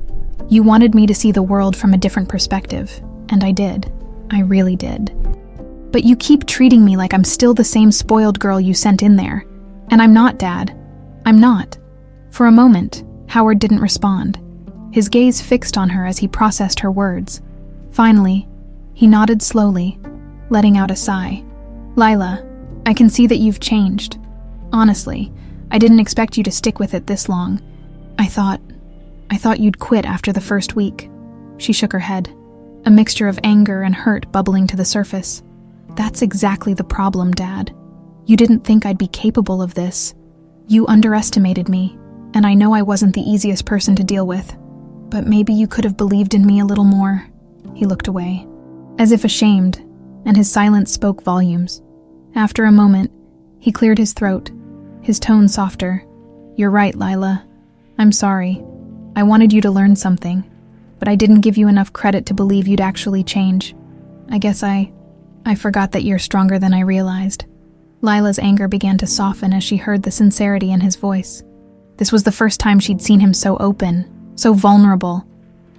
You wanted me to see the world from a different perspective, and I did. I really did. But you keep treating me like I'm still the same spoiled girl you sent in there. And I'm not, Dad. I'm not." For a moment, Howard didn't respond, his gaze fixed on her as he processed her words. Finally, he nodded slowly, letting out a sigh. "Lila, I can see that you've changed. Honestly, I didn't expect you to stick with it this long. I thought you'd quit after the first week." She shook her head, a mixture of anger and hurt bubbling to the surface. "That's exactly the problem, Dad. You didn't think I'd be capable of this. You underestimated me, and I know I wasn't the easiest person to deal with. But maybe you could have believed in me a little more." He looked away, as if ashamed, and his silence spoke volumes. After a moment, he cleared his throat, his tone softer. "You're right, Lila. I'm sorry. I wanted you to learn something, but I didn't give you enough credit to believe you'd actually change. I guess I forgot that you're stronger than I realized." Lila's anger began to soften as she heard the sincerity in his voice. This was the first time she'd seen him so open, so vulnerable,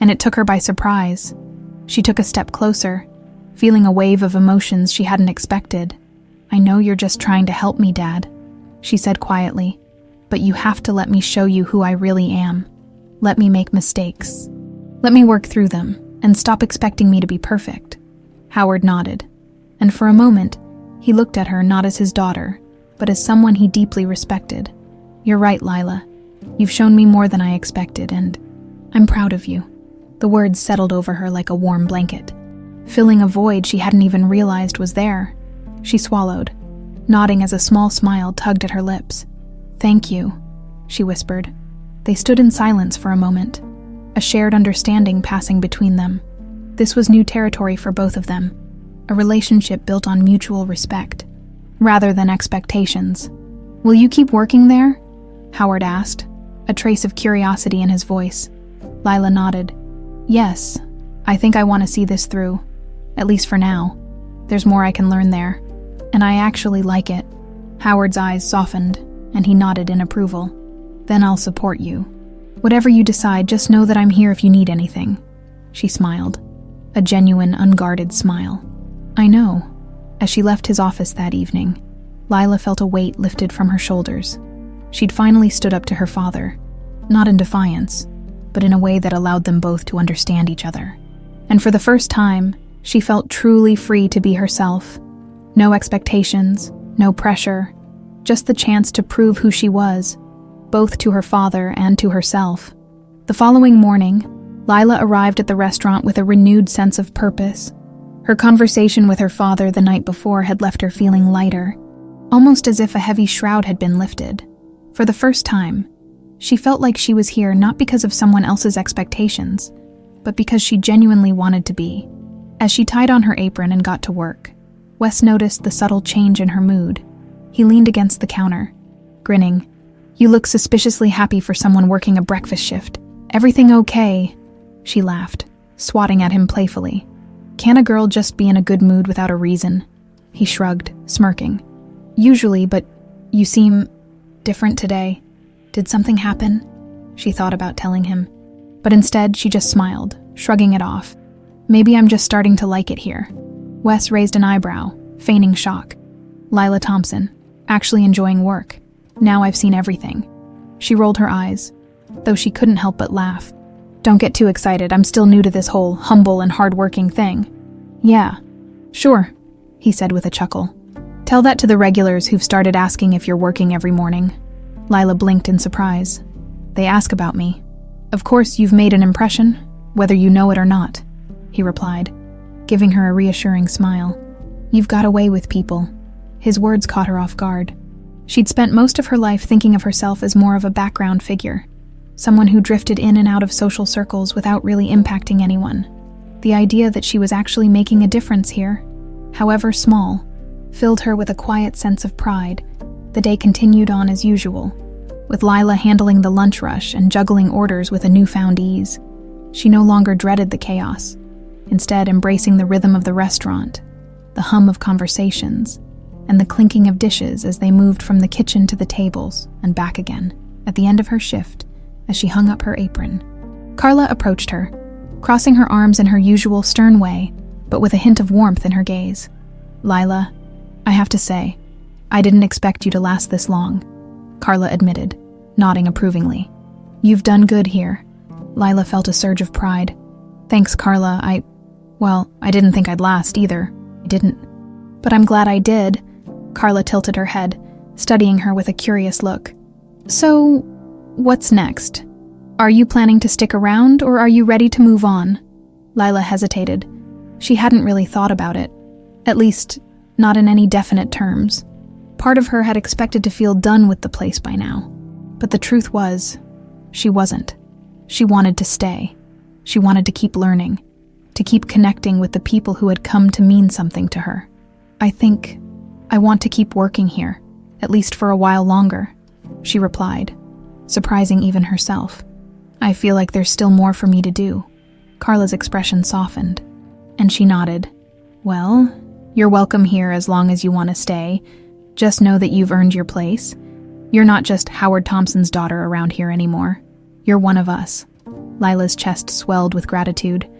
and it took her by surprise. She took a step closer, feeling a wave of emotions she hadn't expected. "I know you're just trying to help me, Dad," she said quietly, "but you have to let me show you who I really am. Let me make mistakes. Let me work through them, and stop expecting me to be perfect." Howard nodded, and for a moment, he looked at her not as his daughter, but as someone he deeply respected. "You're right, Lila. You've shown me more than I expected, and I'm proud of you." The words settled over her like a warm blanket, filling a void she hadn't even realized was there. She swallowed, nodding as a small smile tugged at her lips. "Thank you," she whispered. They stood in silence for a moment, a shared understanding passing between them. This was new territory for both of them, a relationship built on mutual respect, rather than expectations. "Will you keep working there?" Howard asked, a trace of curiosity in his voice. Lila nodded. "Yes, I think I want to see this through, at least for now. There's more I can learn there, and I actually like it." Howard's eyes softened, and he nodded in approval. "Then I'll support you. Whatever you decide, just know that I'm here if you need anything." She smiled, a genuine, unguarded smile. "I know." As she left his office that evening, Lila felt a weight lifted from her shoulders. She'd finally stood up to her father, not in defiance, but in a way that allowed them both to understand each other. And for the first time, she felt truly free to be herself. No expectations, no pressure, just the chance to prove who she was, both to her father and to herself. The following morning, Lila arrived at the restaurant with a renewed sense of purpose. Her conversation with her father the night before had left her feeling lighter, almost as if a heavy shroud had been lifted. For the first time, she felt like she was here not because of someone else's expectations, but because she genuinely wanted to be. As she tied on her apron and got to work, Wes noticed the subtle change in her mood. He leaned against the counter, grinning. "You look suspiciously happy for someone working a breakfast shift. Everything okay?" She laughed, swatting at him playfully. "Can't a girl just be in a good mood without a reason?" He shrugged, smirking. "Usually, but you seem different today. Did something happen?" She thought about telling him, but instead she just smiled, shrugging it off. "Maybe I'm just starting to like it here." Wes raised an eyebrow, feigning shock. "Lila Thompson, actually enjoying work. Now I've seen everything." She rolled her eyes, though she couldn't help but laugh. Don't get too excited, I'm still new to this whole humble and hard-working thing. Yeah, sure, he said with a chuckle. Tell that to the regulars who've started asking if you're working every morning. Lila blinked in surprise. They ask about me. Of course, you've made an impression, whether you know it or not, he replied, giving her a reassuring smile. You've got away with people. His words caught her off guard. She'd spent most of her life thinking of herself as more of a background figure, someone who drifted in and out of social circles without really impacting anyone. The idea that she was actually making a difference here, however small, filled her with a quiet sense of pride. The day continued on as usual, with Lila handling the lunch rush and juggling orders with a newfound ease. She no longer dreaded the chaos, instead embracing the rhythm of the restaurant, the hum of conversations, and the clinking of dishes as they moved from the kitchen to the tables and back again, at the end of her shift, as she hung up her apron. Carla approached her, crossing her arms in her usual stern way, but with a hint of warmth in her gaze. Lila, I have to say, I didn't expect you to last this long, Carla admitted, nodding approvingly. You've done good here. Lila felt a surge of pride. Thanks, Carla. I didn't think I'd last either. I didn't. But I'm glad I did. Carla tilted her head, studying her with a curious look. So, what's next? Are you planning to stick around, or are you ready to move on? Lila hesitated. She hadn't really thought about it. At least, not in any definite terms. Part of her had expected to feel done with the place by now. But the truth was, she wasn't. She wanted to stay. She wanted to keep learning, to keep connecting with the people who had come to mean something to her. I think I want to keep working here, at least for a while longer, she replied, surprising even herself. I feel like there's still more for me to do. Carla's expression softened, and she nodded. Well, you're welcome here as long as you want to stay. Just know that you've earned your place. You're not just Howard Thompson's daughter around here anymore. You're one of us. Lila's chest swelled with gratitude,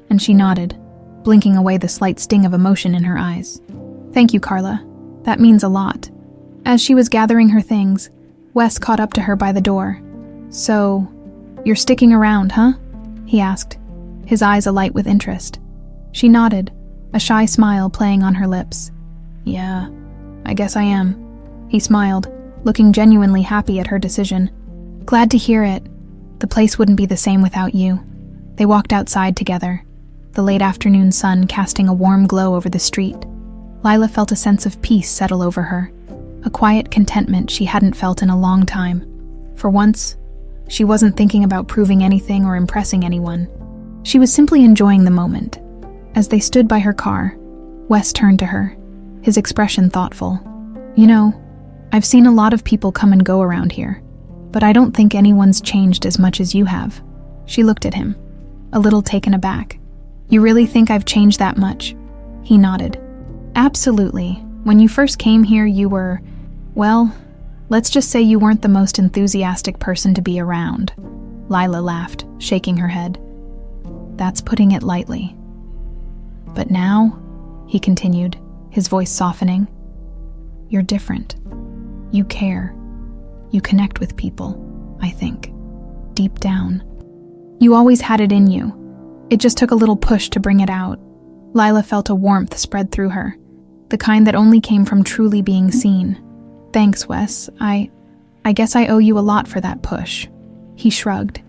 and she nodded, blinking away the slight sting of emotion in her eyes. Thank you, Carla. That means a lot. As she was gathering her things, Wes caught up to her by the door. So, you're sticking around, huh? He asked, his eyes alight with interest. She nodded, a shy smile playing on her lips. Yeah, I guess I am. He smiled, looking genuinely happy at her decision. Glad to hear it. The place wouldn't be the same without you. They walked outside together, the late afternoon sun casting a warm glow over the street. Lila felt a sense of peace settle over her, a quiet contentment she hadn't felt in a long time. For once, she wasn't thinking about proving anything or impressing anyone. She was simply enjoying the moment. As they stood by her car, Wes turned to her, his expression thoughtful. You know, I've seen a lot of people come and go around here, but I don't think anyone's changed as much as you have. She looked at him, a little taken aback. You really think I've changed that much? He nodded. Absolutely. When you first came here, you were, well, let's just say you weren't the most enthusiastic person to be around. Lila laughed, shaking her head. That's putting it lightly. But now, he continued, his voice softening, you're different. You care. You connect with people, I think, deep down. You always had it in you. It just took a little push to bring it out. Lila felt a warmth spread through her, the kind that only came from truly being seen. Thanks, Wes. I guess I owe you a lot for that push. He shrugged,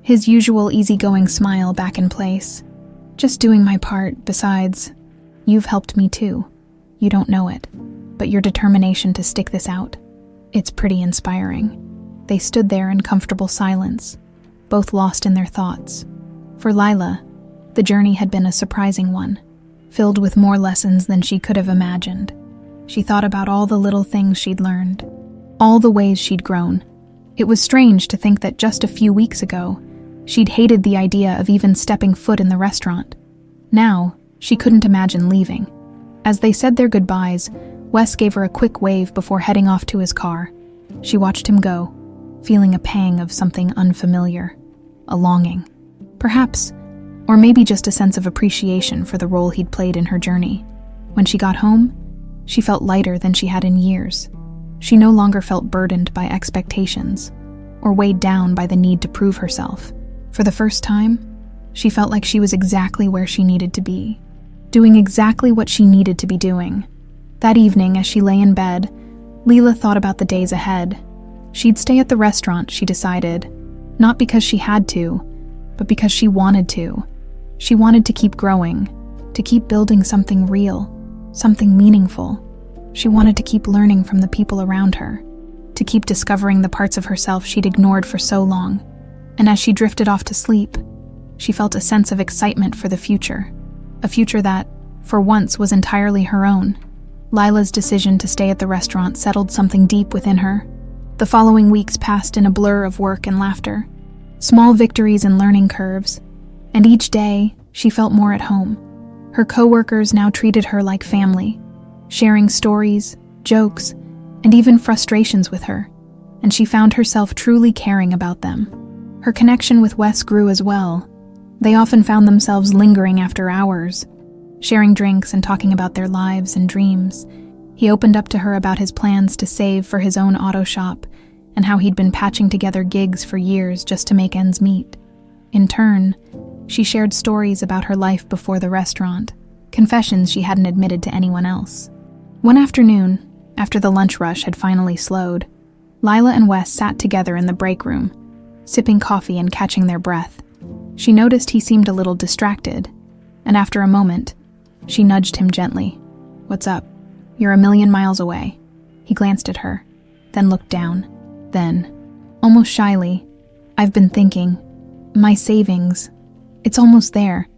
his usual easygoing smile back in place. Just doing my part. Besides, you've helped me too. You don't know it, but your determination to stick this out, it's pretty inspiring. They stood there in comfortable silence, both lost in their thoughts. For Lila, the journey had been a surprising one, filled with more lessons than she could have imagined. She thought about all the little things she'd learned, all the ways she'd grown. It was strange to think that just a few weeks ago, she'd hated the idea of even stepping foot in the restaurant. Now, she couldn't imagine leaving. As they said their goodbyes, Wes gave her a quick wave before heading off to his car. She watched him go, feeling a pang of something unfamiliar, a longing. Perhaps, or maybe just a sense of appreciation for the role he'd played in her journey. When she got home, she felt lighter than she had in years. She no longer felt burdened by expectations, or weighed down by the need to prove herself. For the first time, she felt like she was exactly where she needed to be, doing exactly what she needed to be doing. That evening, as she lay in bed, Lila thought about the days ahead. She'd stay at the restaurant, she decided, not because she had to, but because she wanted to. She wanted to keep growing, to keep building something real, something meaningful. She wanted to keep learning from the people around her, to keep discovering the parts of herself she'd ignored for so long. And as she drifted off to sleep, she felt a sense of excitement for the future, a future that, for once, was entirely her own. Lila's decision to stay at the restaurant settled something deep within her. The following weeks passed in a blur of work and laughter, small victories and learning curves, and each day she felt more at home. Her coworkers now treated her like family, sharing stories, jokes, and even frustrations with her, and she found herself truly caring about them. Her connection with Wes grew as well. They often found themselves lingering after hours, sharing drinks and talking about their lives and dreams. He opened up to her about his plans to save for his own auto shop and how he'd been patching together gigs for years just to make ends meet. In turn, she shared stories about her life before the restaurant, confessions she hadn't admitted to anyone else. One afternoon, after the lunch rush had finally slowed, Lila and Wes sat together in the break room, sipping coffee and catching their breath. She noticed he seemed a little distracted, and after a moment, she nudged him gently. "What's up? You're a million miles away." He glanced at her, then looked down. Then, almost shyly, "I've been thinking. My savings. It's almost there.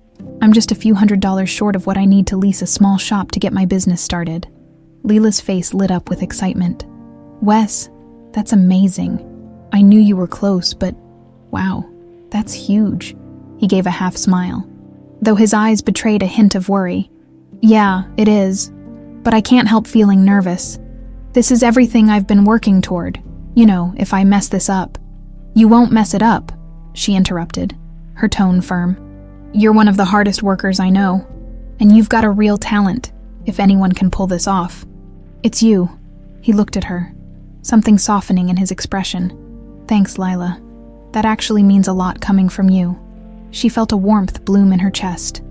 I'm just a few $100s short of what I need to lease a small shop to get my business started." Lila's face lit up with excitement. "Wes, that's amazing. I knew you were close, but wow, that's huge." He gave a half smile, though his eyes betrayed a hint of worry. "Yeah, it is, but I can't help feeling nervous. This is everything I've been working toward. You know, if I mess this up." "You won't mess it up," she interrupted, her tone firm. "You're one of the hardest workers I know, and you've got a real talent, if anyone can pull this off. It's you." He looked at her, something softening in his expression. "Thanks, Lila. That actually means a lot coming from you." She felt a warmth bloom in her chest,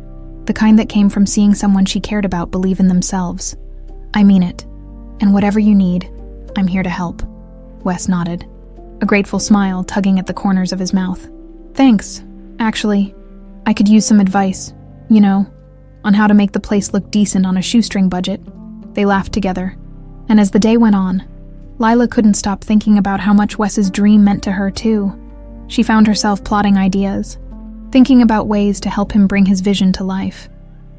the kind that came from seeing someone she cared about believe in themselves. "I mean it, and whatever you need, I'm here to help." Wes nodded, a grateful smile tugging at the corners of his mouth. "Thanks. Actually, I could use some advice, you know, on how to make the place look decent on a shoestring budget." They laughed together, and as the day went on, Lila couldn't stop thinking about how much Wes's dream meant to her too. She found herself plotting ideas, thinking about ways to help him bring his vision to life.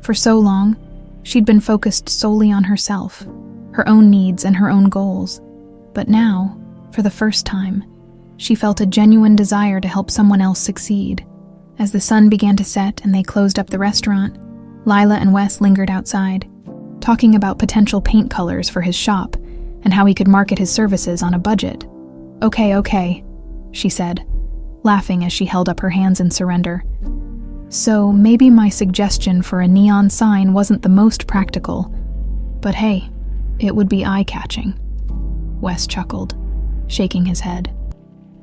For so long, she'd been focused solely on herself, her own needs and her own goals. But now, for the first time, she felt a genuine desire to help someone else succeed. As the sun began to set and they closed up the restaurant, Lila and Wes lingered outside, talking about potential paint colors for his shop and how he could market his services on a budget. Okay, she said, laughing as she held up her hands in surrender. "So maybe my suggestion for a neon sign wasn't the most practical, but hey, it would be eye-catching." Wes chuckled, shaking his head.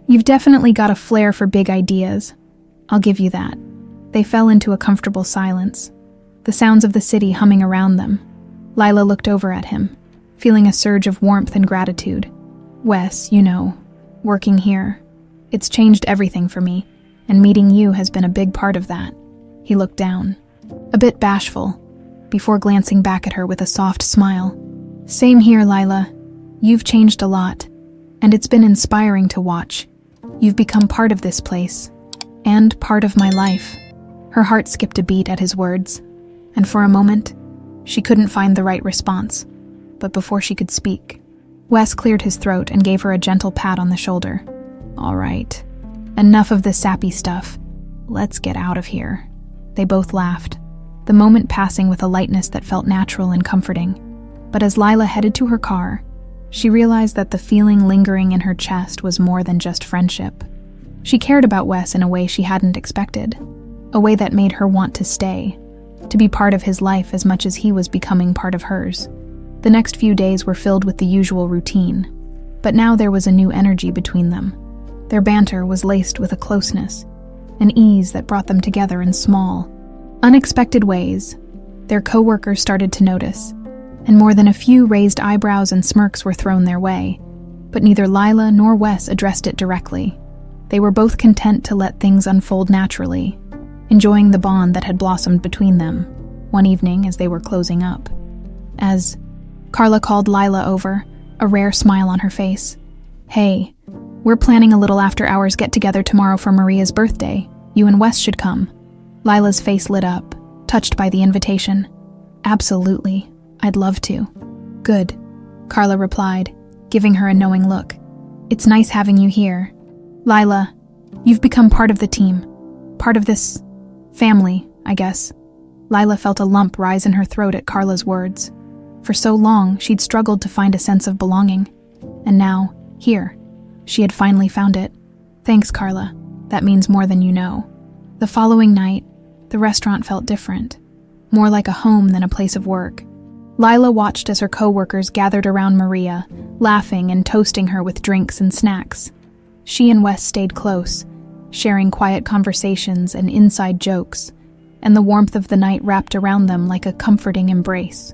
"You've definitely got a flair for big ideas. I'll give you that." They fell into a comfortable silence, the sounds of the city humming around them. Lila looked over at him, feeling a surge of warmth and gratitude. "Wes, you know, working here, it's changed everything for me, and meeting you has been a big part of that." He looked down, a bit bashful, before glancing back at her with a soft smile. "Same here, Lila. You've changed a lot, and it's been inspiring to watch. You've become part of this place, and part of my life." Her heart skipped a beat at his words, and for a moment, she couldn't find the right response. But before she could speak, Wes cleared his throat and gave her a gentle pat on the shoulder. "All right, enough of this sappy stuff. Let's get out of here." They both laughed, the moment passing with a lightness that felt natural and comforting. But as Lila headed to her car, she realized that the feeling lingering in her chest was more than just friendship. She cared about Wes in a way she hadn't expected, a way that made her want to stay, to be part of his life as much as he was becoming part of hers. The next few days were filled with the usual routine, but now there was a new energy between them. Their banter was laced with a closeness, an ease that brought them together in small, unexpected ways. Their co-workers started to notice, and more than a few raised eyebrows and smirks were thrown their way, but neither Lila nor Wes addressed it directly. They were both content to let things unfold naturally, enjoying the bond that had blossomed between them one evening as they were closing up. As Carla called Lila over, a rare smile on her face. "Hey, we're planning a little after-hours get-together tomorrow for Maria's birthday. You and Wes should come." Lila's face lit up, touched by the invitation. "Absolutely, I'd love to." "Good," Carla replied, giving her a knowing look. "It's nice having you here. Lila, you've become part of the team, part of this family, I guess." Lila felt a lump rise in her throat at Carla's words. For so long, she'd struggled to find a sense of belonging. And now, here, she had finally found it. "Thanks, Carla. That means more than you know." The following night, the restaurant felt different, more like a home than a place of work. Lila watched as her co-workers gathered around Maria, laughing and toasting her with drinks and snacks. She and Wes stayed close, sharing quiet conversations and inside jokes, and the warmth of the night wrapped around them like a comforting embrace.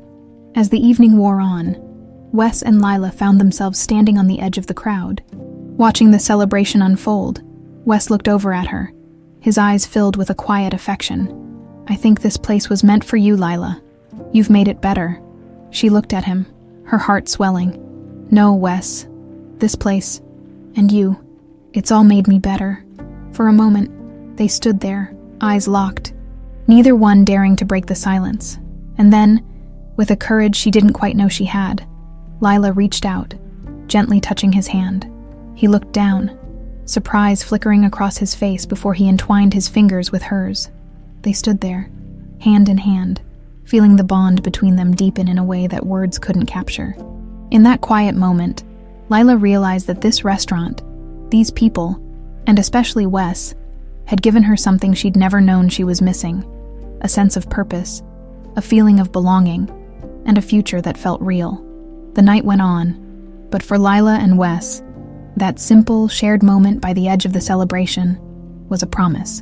As the evening wore on, Wes and Lila found themselves standing on the edge of the crowd. Watching the celebration unfold, Wes looked over at her, his eyes filled with a quiet affection. "I think this place was meant for you, Lila. You've made it better." She looked at him, her heart swelling. "No, Wes. This place, and you, it's all made me better." For a moment, they stood there, eyes locked, neither one daring to break the silence. And then, with a courage she didn't quite know she had, Lila reached out, gently touching his hand. He looked down, surprise flickering across his face before he entwined his fingers with hers. They stood there, hand in hand, feeling the bond between them deepen in a way that words couldn't capture. In that quiet moment, Lila realized that this restaurant, these people, and especially Wes, had given her something she'd never known she was missing: a sense of purpose, a feeling of belonging, and a future that felt real. The night went on, but for Lila and Wes, that simple, shared moment by the edge of the celebration was a promise.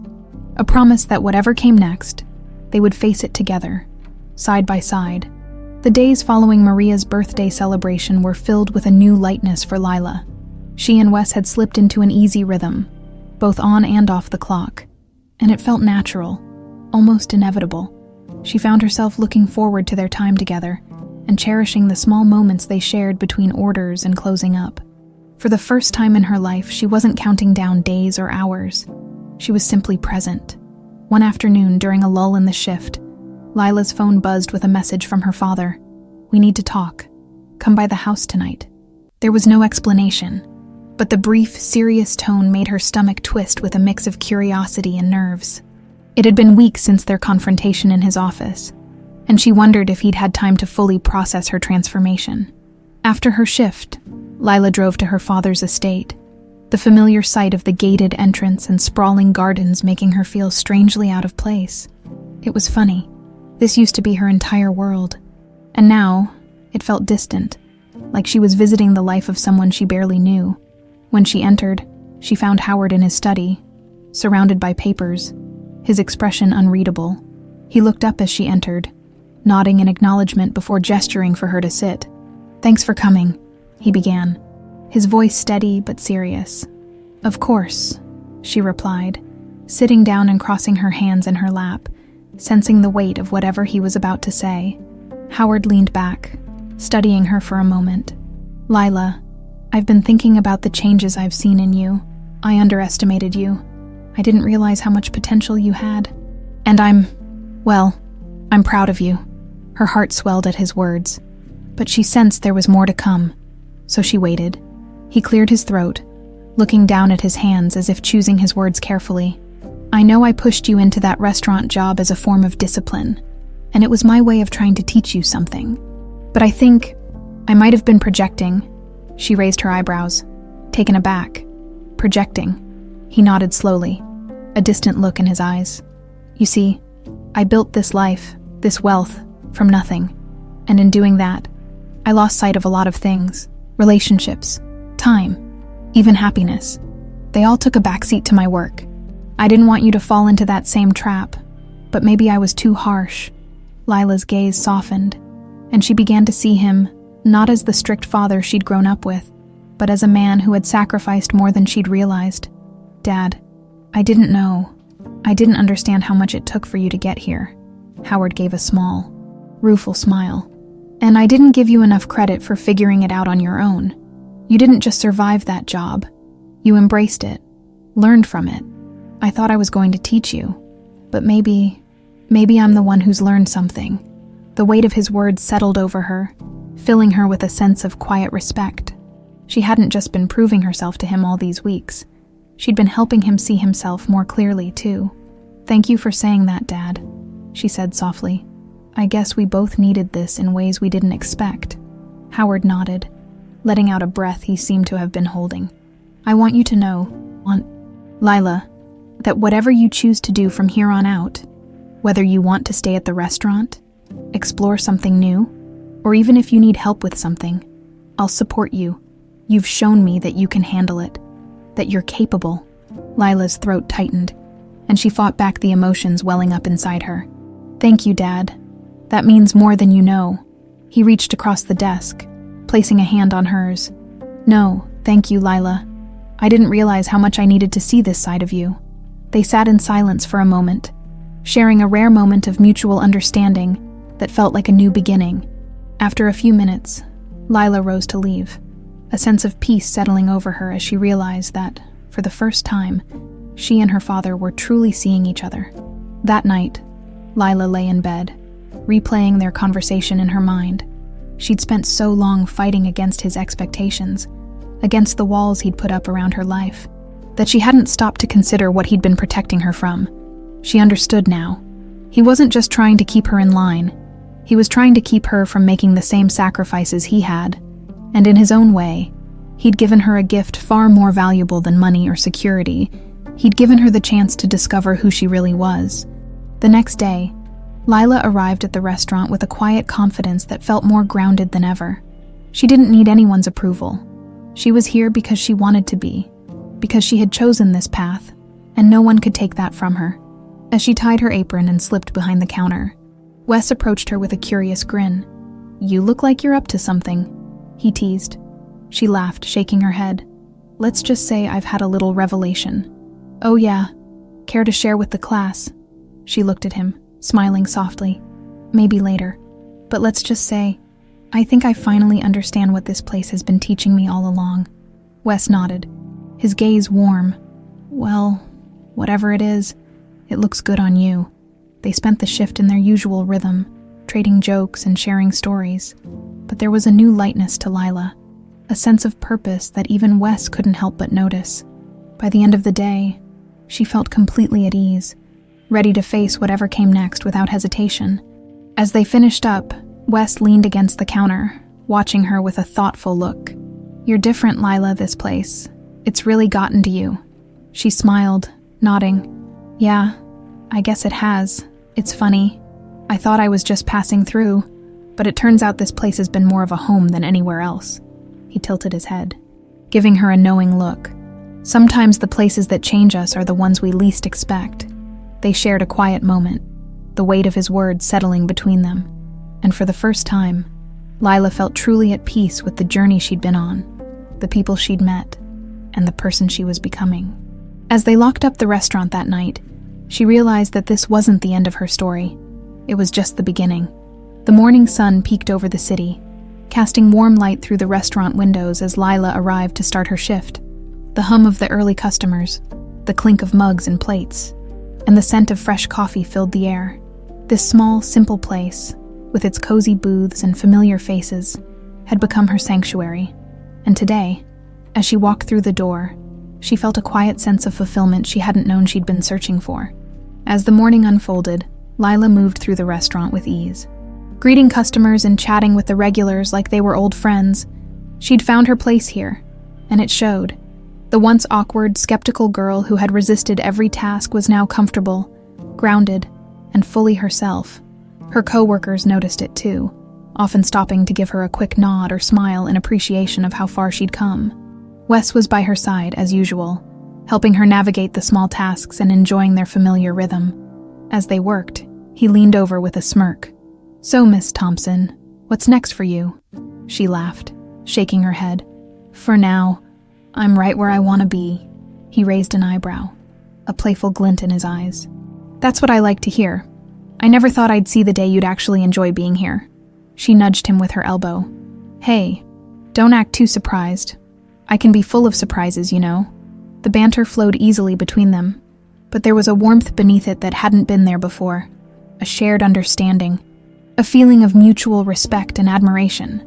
A promise that whatever came next, they would face it together, side by side. The days following Maria's birthday celebration were filled with a new lightness for Lila. She and Wes had slipped into an easy rhythm, both on and off the clock, and it felt natural, almost inevitable. She found herself looking forward to their time together and cherishing the small moments they shared between orders and closing up. For the first time in her life, she wasn't counting down days or hours. She was simply present. One afternoon, during a lull in the shift, Lila's phone buzzed with a message from her father. "We need to talk. Come by the house tonight." There was no explanation, but the brief, serious tone made her stomach twist with a mix of curiosity and nerves. It had been weeks since their confrontation in his office, and she wondered if he'd had time to fully process her transformation. After her shift, Lila drove to her father's estate, the familiar sight of the gated entrance and sprawling gardens making her feel strangely out of place. It was funny. This used to be her entire world, and now it felt distant, like she was visiting the life of someone she barely knew. When she entered, she found Howard in his study, surrounded by papers, his expression unreadable. He looked up as she entered, nodding in acknowledgement before gesturing for her to sit. "Thanks for coming," he began, his voice steady but serious. "Of course," she replied, sitting down and crossing her hands in her lap, sensing the weight of whatever he was about to say. Howard leaned back, studying her for a moment. "Lila, I've been thinking about the changes I've seen in you. I underestimated you. I didn't realize how much potential you had. And I'm proud of you." Her heart swelled at his words, but she sensed there was more to come, so she waited. He cleared his throat, looking down at his hands as if choosing his words carefully. "I know I pushed you into that restaurant job as a form of discipline, and it was my way of trying to teach you something. But I think I might have been projecting." She raised her eyebrows, taken aback. "Projecting?" He nodded slowly, a distant look in his eyes. "You see, I built this life, this wealth, from nothing, and in doing that, I lost sight of a lot of things: relationships, time, even happiness. They all took a backseat to my work. I didn't want you to fall into that same trap, but maybe I was too harsh." Lila's gaze softened, and she began to see him not as the strict father she'd grown up with, but as a man who had sacrificed more than she'd realized. "Dad, I didn't know. I didn't understand how much it took for you to get here." Howard gave a small, rueful smile. "And I didn't give you enough credit for figuring it out on your own. You didn't just survive that job. You embraced it, learned from it. I thought I was going to teach you, but maybe I'm the one who's learned something." The weight of his words settled over her, filling her with a sense of quiet respect. She hadn't just been proving herself to him all these weeks. She'd been helping him see himself more clearly, too. "Thank you for saying that, Dad," she said softly. "I guess we both needed this in ways we didn't expect." Howard nodded, letting out a breath he seemed to have been holding. "I want you to know, Lila, that whatever you choose to do from here on out, whether you want to stay at the restaurant, explore something new, or even if you need help with something, I'll support you. You've shown me that you can handle it, that you're capable." Lila's throat tightened, and she fought back the emotions welling up inside her. "Thank you, Dad. That means more than you know." He reached across the desk, placing a hand on hers. "No, thank you, Lila. I didn't realize how much I needed to see this side of you." They sat in silence for a moment, sharing a rare moment of mutual understanding that felt like a new beginning. After a few minutes, Lila rose to leave, a sense of peace settling over her as she realized that, for the first time, she and her father were truly seeing each other. That night, Lila lay in bed, replaying their conversation in her mind. She'd spent so long fighting against his expectations, against the walls he'd put up around her life, that she hadn't stopped to consider what he'd been protecting her from. She understood now. He wasn't just trying to keep her in line. He was trying to keep her from making the same sacrifices he had. And in his own way, he'd given her a gift far more valuable than money or security. He'd given her the chance to discover who she really was. The next day, Lila arrived at the restaurant with a quiet confidence that felt more grounded than ever. She didn't need anyone's approval. She was here because she wanted to be, because she had chosen this path, and no one could take that from her. As she tied her apron and slipped behind the counter, Wes approached her with a curious grin. "You look like you're up to something," he teased. She laughed, shaking her head. "Let's just say I've had a little revelation." "Oh yeah, care to share with the class?" She looked at him, smiling softly. "Maybe later. But let's just say, I think I finally understand what this place has been teaching me all along." Wes nodded, his gaze warm. "Well, whatever it is, it looks good on you." They spent the shift in their usual rhythm, trading jokes and sharing stories. But there was a new lightness to Lila, a sense of purpose that even Wes couldn't help but notice. By the end of the day, she felt completely at ease, ready to face whatever came next without hesitation. As they finished up, Wes leaned against the counter, watching her with a thoughtful look. "You're different, Lila, this place. It's really gotten to you." She smiled, nodding. "Yeah, I guess it has. It's funny. I thought I was just passing through, but it turns out this place has been more of a home than anywhere else." He tilted his head, giving her a knowing look. Sometimes the places that change us are the ones we least expect. They shared a quiet moment, the weight of his words settling between them. And for the first time, Lila felt truly at peace with the journey she'd been on, the people she'd met, and the person she was becoming. As they locked up the restaurant that night, she realized that this wasn't the end of her story. It was just the beginning. The morning sun peeked over the city, casting warm light through the restaurant windows as Lila arrived to start her shift. The hum of the early customers, the clink of mugs and plates, and the scent of fresh coffee filled the air. This small, simple place, with its cozy booths and familiar faces, had become her sanctuary. And today, as she walked through the door, she felt a quiet sense of fulfillment she hadn't known she'd been searching for. As the morning unfolded, Lila moved through the restaurant with ease. Greeting customers and chatting with the regulars like they were old friends, she'd found her place here, and it showed. The once awkward, skeptical girl who had resisted every task was now comfortable, grounded, and fully herself. Her co-workers noticed it too, often stopping to give her a quick nod or smile in appreciation of how far she'd come. Wes was by her side, as usual, helping her navigate the small tasks and enjoying their familiar rhythm. As they worked, he leaned over with a smirk. "So, Miss Thompson, what's next for you?" She laughed, shaking her head. "For now, I'm right where I want to be." He raised an eyebrow, a playful glint in his eyes. "That's what I like to hear. I never thought I'd see the day you'd actually enjoy being here." She nudged him with her elbow. "Hey, don't act too surprised. I can be full of surprises, you know." The banter flowed easily between them, but there was a warmth beneath it that hadn't been there before, a shared understanding, a feeling of mutual respect and admiration.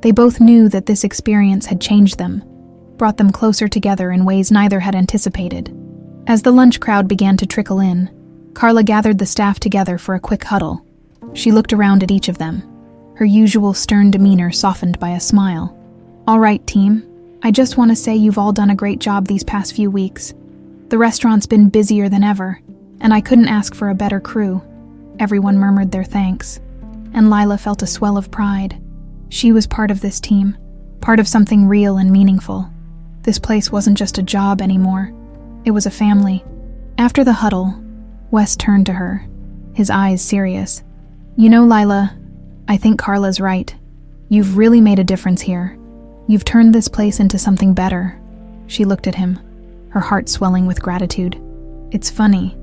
They both knew that this experience had changed them, brought them closer together in ways neither had anticipated. As the lunch crowd began to trickle in, Carla gathered the staff together for a quick huddle. She looked around at each of them, her usual stern demeanor softened by a smile. "All right, team. I just want to say you've all done a great job these past few weeks. The restaurant's been busier than ever, and I couldn't ask for a better crew." Everyone murmured their thanks, and Lila felt a swell of pride. She was part of this team, part of something real and meaningful. This place wasn't just a job anymore. It was a family. After the huddle, Wes turned to her, his eyes serious. "You know, Lila, I think Carla's right. You've really made a difference here. You've turned this place into something better." She looked at him, her heart swelling with gratitude. "It's funny.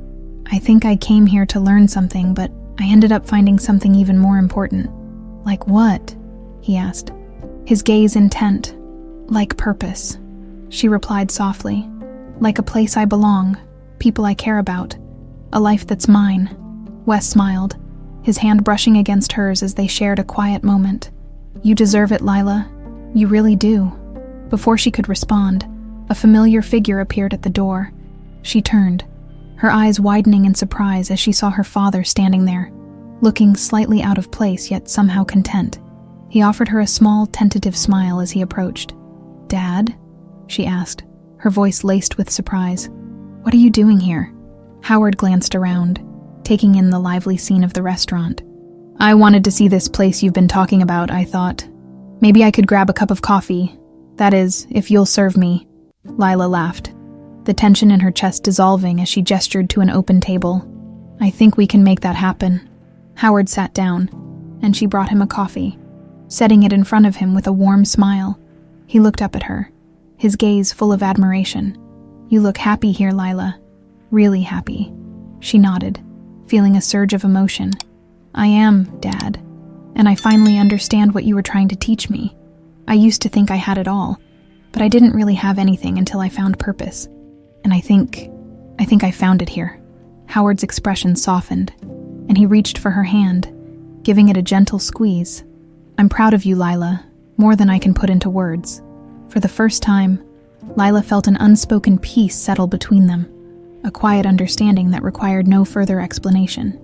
I think I came here to learn something, but I ended up finding something even more important." "Like what?" he asked, his gaze intent. "Like purpose," she replied softly. "Like a place I belong, people I care about, a life that's mine." Wes smiled, his hand brushing against hers as they shared a quiet moment. "You deserve it, Lila. You really do." Before she could respond, a familiar figure appeared at the door. She turned, her eyes widening in surprise as she saw her father standing there, looking slightly out of place yet somehow content. He offered her a small, tentative smile as he approached. "Dad?" she asked, her voice laced with surprise. "What are you doing here?" Howard glanced around, taking in the lively scene of the restaurant. "I wanted to see this place you've been talking about, I thought. Maybe I could grab a cup of coffee. That is, if you'll serve me." Lila laughed, the tension in her chest dissolving as she gestured to an open table. "I think we can make that happen." Howard sat down, and she brought him a coffee, setting it in front of him with a warm smile. He looked up at her, his gaze full of admiration. "You look happy here, Lila. Really happy." She nodded, feeling a surge of emotion. "I am, Dad. And I finally understand what you were trying to teach me. I used to think I had it all, but I didn't really have anything until I found purpose. And I think I found it here." Howard's expression softened, and he reached for her hand, giving it a gentle squeeze. "I'm proud of you, Lila, more than I can put into words." For the first time, Lila felt an unspoken peace settle between them, a quiet understanding that required no further explanation.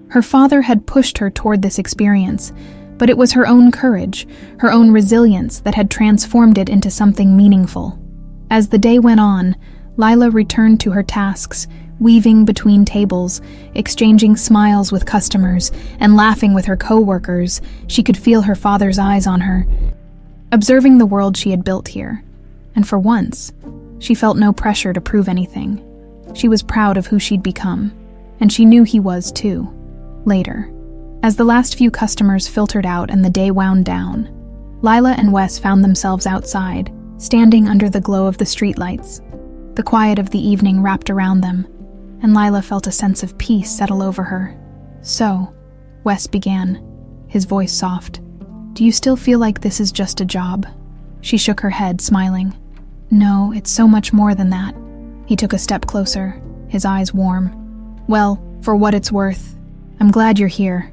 Her father had pushed her toward this experience, but it was her own courage, her own resilience that had transformed it into something meaningful. As the day went on, Lila returned to her tasks, weaving between tables, exchanging smiles with customers, and laughing with her co-workers. She could feel her father's eyes on her, observing the world she had built here. And for once, she felt no pressure to prove anything. She was proud of who she'd become, and she knew he was too. Later, as the last few customers filtered out and the day wound down, Lila and Wes found themselves outside, standing under the glow of the streetlights. The quiet of the evening wrapped around them, and Lila felt a sense of peace settle over her. "So," Wes began, his voice soft, "do you still feel like this is just a job?" She shook her head, smiling. "No, it's so much more than that." He took a step closer, his eyes warm. "Well, for what it's worth, I'm glad you're here.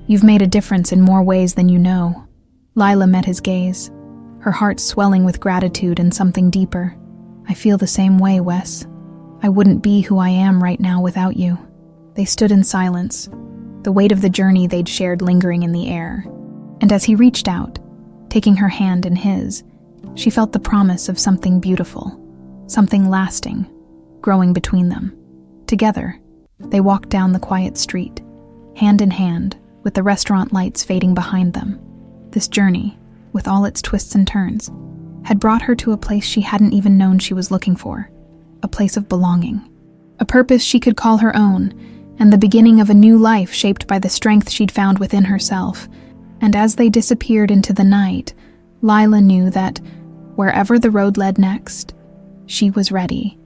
You've made a difference in more ways than you know." Lila met his gaze, her heart swelling with gratitude and something deeper. "I feel the same way, Wes. I wouldn't be who I am right now without you." They stood in silence, the weight of the journey they'd shared lingering in the air. And as he reached out, taking her hand in his, she felt the promise of something beautiful, something lasting, growing between them. Together, they walked down the quiet street, hand in hand, with the restaurant lights fading behind them. This journey, with all its twists and turns, had brought her to a place she hadn't even known she was looking for. a place of belonging, a purpose she could call her own, and the beginning of a new life shaped by the strength she'd found within herself. And as they disappeared into the night, Lila knew that, wherever the road led next, she was ready.